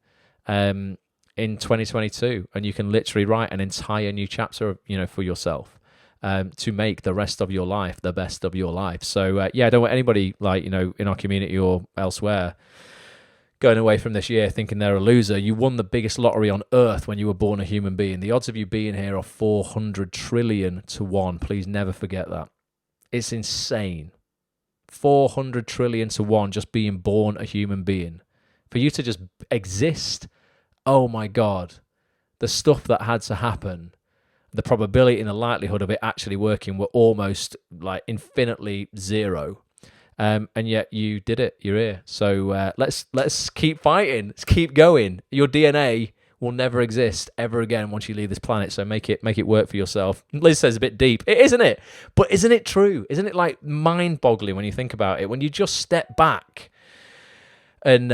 in 2022. And you can literally write an entire new chapter, for yourself. To make the rest of your life the best of your life. So, I don't want anybody, in our community or elsewhere, going away from this year thinking they're a loser. You won the biggest lottery on earth when you were born a human being. The odds of you being here are 400 trillion to 1. Please never forget that. It's insane. 400 trillion to 1 just being born a human being. For you to just exist, oh my God. The stuff that had to happen, the probability and the likelihood of it actually working were almost infinitely zero. And yet you did it. You're here. So let's keep fighting. Let's keep going. Your DNA will never exist ever again once you leave this planet. So make it work for yourself. Liz says a bit deep. Isn't it? But isn't it true? Isn't it mind-boggling when you think about it? When you just step back and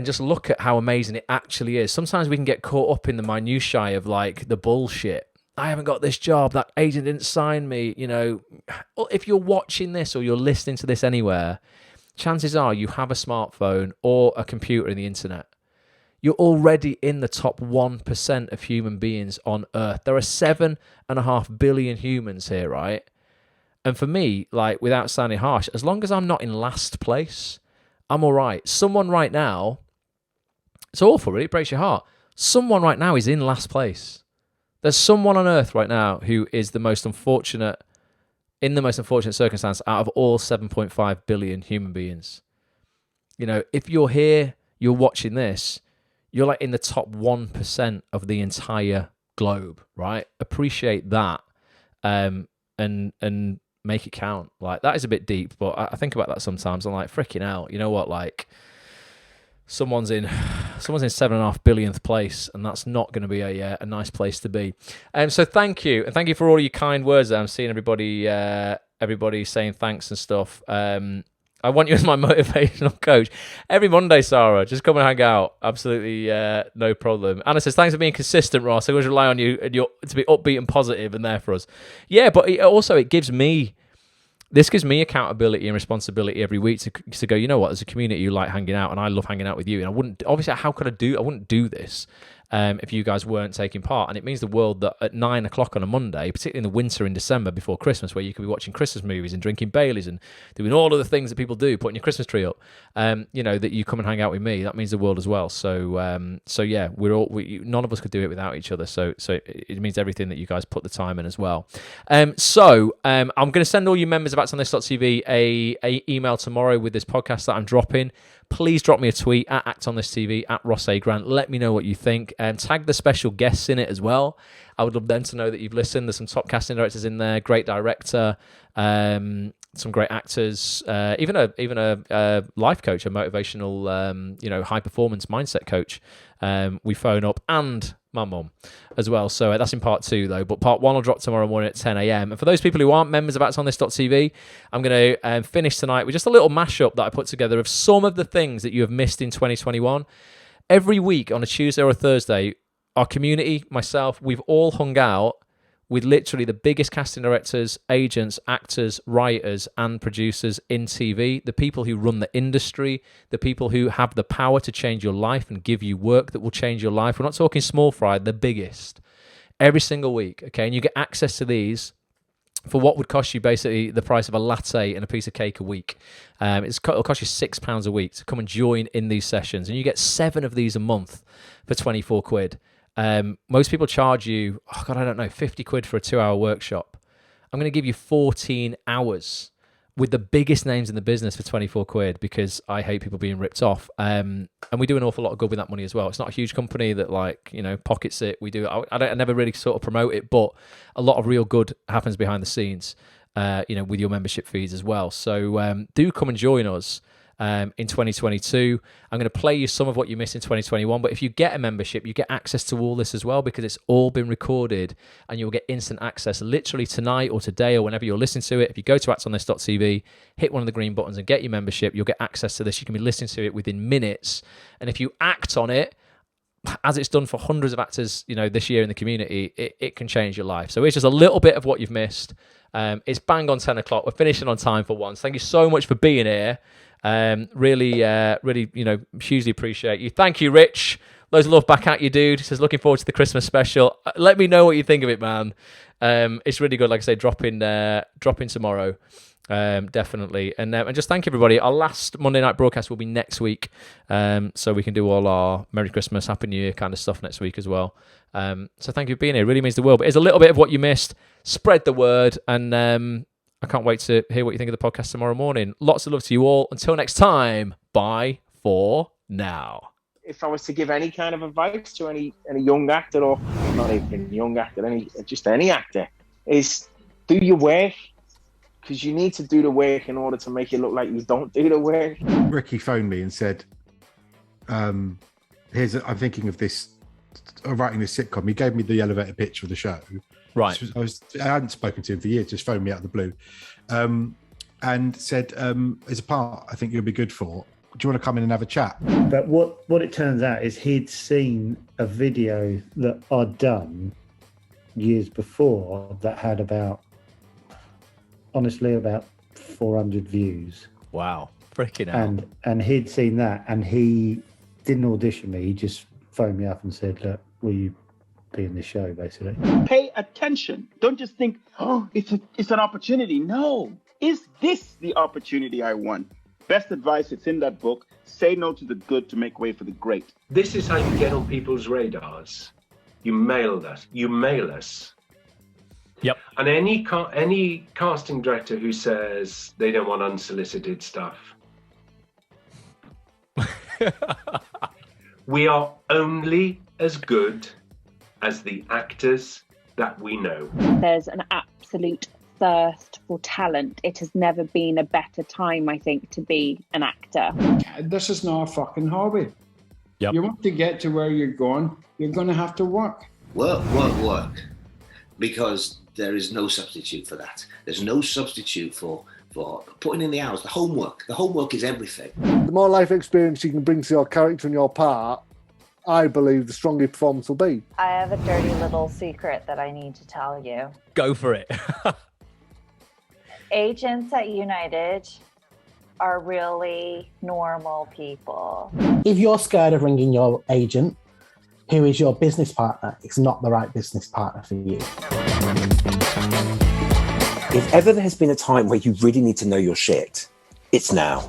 just look at how amazing it actually is. Sometimes we can get caught up in the minutiae of the bullshit. I haven't got this job, that agent didn't sign me, If you're watching this or you're listening to this anywhere, chances are you have a smartphone or a computer and the internet. You're already in the top 1% of human beings on Earth. There are 7.5 billion humans here, right? And for me, without sounding harsh, as long as I'm not in last place, I'm all right. Someone right now, it's awful, really, it breaks your heart. Someone right now is in last place. There's someone on Earth right now who is in the most unfortunate circumstance out of all 7.5 billion human beings. If you're here, you're watching this, you're in the top 1% of the entire globe, right? Appreciate that, and make it count. That is a bit deep, but I think about that sometimes. I'm freaking out. You know what? Someone's in 7.5 billionth place, and that's not going to be a nice place to be. So thank you, and thank you for all your kind words. I'm seeing everybody saying thanks and stuff. I want you as my motivational coach. Every Monday, Sarah, just come and hang out. Absolutely no problem. Anna says, thanks for being consistent, Ross. I always rely on you and to be upbeat and positive and there for us. Yeah, but it gives me accountability and responsibility every week to go, you know what, as a community, you like hanging out and I love hanging out with you. And I wouldn't do this if you guys weren't taking part. And it means the world that at 9 o'clock on a Monday, particularly in the winter in December before Christmas, where you could be watching Christmas movies and drinking Baileys and doing all of the things that people do, putting your Christmas tree up, that you come and hang out with me, that means the world as well. So yeah, none of us could do it without each other. So it means everything that you guys put the time in as well. I'm going to send all you members of actonthis.tv a email tomorrow with this podcast that I'm dropping. Please drop me a tweet at actonthistv at Ross A. Grant. Let me know what you think. Tag the special guests in it as well. I would love them to know that you've listened. There's some top casting directors in there, great director, some great actors, even a life coach, a motivational, high performance mindset coach. We phone up, and my mum as well. So that's in part 2 though, but part 1 will drop tomorrow morning at 10 a.m. And for those people who aren't members of actonthis.tv, I'm going to finish tonight with just a little mashup that I put together of some of the things that you have missed in 2021. Every week on a Tuesday or a Thursday, our community, myself, we've all hung out with literally the biggest casting directors, agents, actors, writers, and producers in TV, the people who run the industry, the people who have the power to change your life and give you work that will change your life. We're not talking small fry, the biggest. Every single week, okay? And you get access to these for what would cost you basically the price of a latte and a piece of cake a week. It'll cost you £6 a week to come and join in these sessions. And you get 7 of these a month for 24 quid. Most people charge you, 50 quid for a 2-hour workshop. I'm going to give you 14 hours with the biggest names in the business for 24 quid because I hate people being ripped off. And we do an awful lot of good with that money as well. It's not a huge company that pockets it. We do. I never really sort of promote it, but a lot of real good happens behind the scenes, with your membership fees as well. So do come and join us. In 2022. I'm going to play you some of what you missed in 2021, but if you get a membership, you get access to all this as well because it's all been recorded and you'll get instant access literally tonight or today or whenever you're listening to it. If you go to actonthis.tv, hit one of the green buttons and get your membership, you'll get access to this. You can be listening to it within minutes. And if you act on it, as it's done for hundreds of actors, this year in the community, it can change your life. So it's just a little bit of what you've missed. It's bang on 10 o'clock. We're finishing on time for once. Thank you so much for being here. Really, hugely appreciate you. Thank you, Rich. Loads of love back at you, dude. He says, looking forward to the Christmas special. Let me know what you think of it, man. It's really good. Like I say, drop in tomorrow. Definitely. And just thank everybody. Our last Monday night broadcast will be next week. So we can do all our Merry Christmas, Happy New Year kind of stuff next week as well. So thank you for being here. It really means the world. But it's a little bit of what you missed. Spread the word. And I can't wait to hear what you think of the podcast tomorrow morning. Lots of love to you all. Until next time, bye for now. If I was to give any kind of advice to any young actor, or not even young actor, any actor, is do your work, because you need to do the work in order to make it look like you don't do the work. Ricky phoned me and said, I'm thinking of this, writing this sitcom. He gave me the elevator pitch for the show. Right. I hadn't spoken to him for years, just phoned me out of the blue, and said, "There's a part I think you'll be good for. Do you want to come in and have a chat?" But what it turns out is he'd seen a video that I'd done years before that had about 400 views. Wow, freaking hell! And he'd seen that, and he didn't audition me. He just phoned me up and said, "Look, will you be in the show?" Basically, pay attention. Don't just think, "Oh, it's an opportunity." No, is this the opportunity I want? Best advice, it's in that book. Say no to the good to make way for the great. This is how you get on people's radars. You mail us. Yep. And any casting director who says they don't want unsolicited stuff, we are only as good as the actors that we know. There's an absolute thirst for talent. It has never been a better time, I think, to be an actor. This is not a fucking hobby. Yep. You want to get to where you're going, you're going to have to work. Work. Because there is no substitute for that. There's no substitute for for putting in the hours, the homework. The homework is everything. The more life experience you can bring to your character and your part, I believe the stronger your performance will be. I have a dirty little secret that I need to tell you. Go for it. Agents at United are really normal people. If you're scared of ringing your agent, who is your business partner, it's not the right business partner for you. If ever there has been a time where you really need to know your shit, it's now.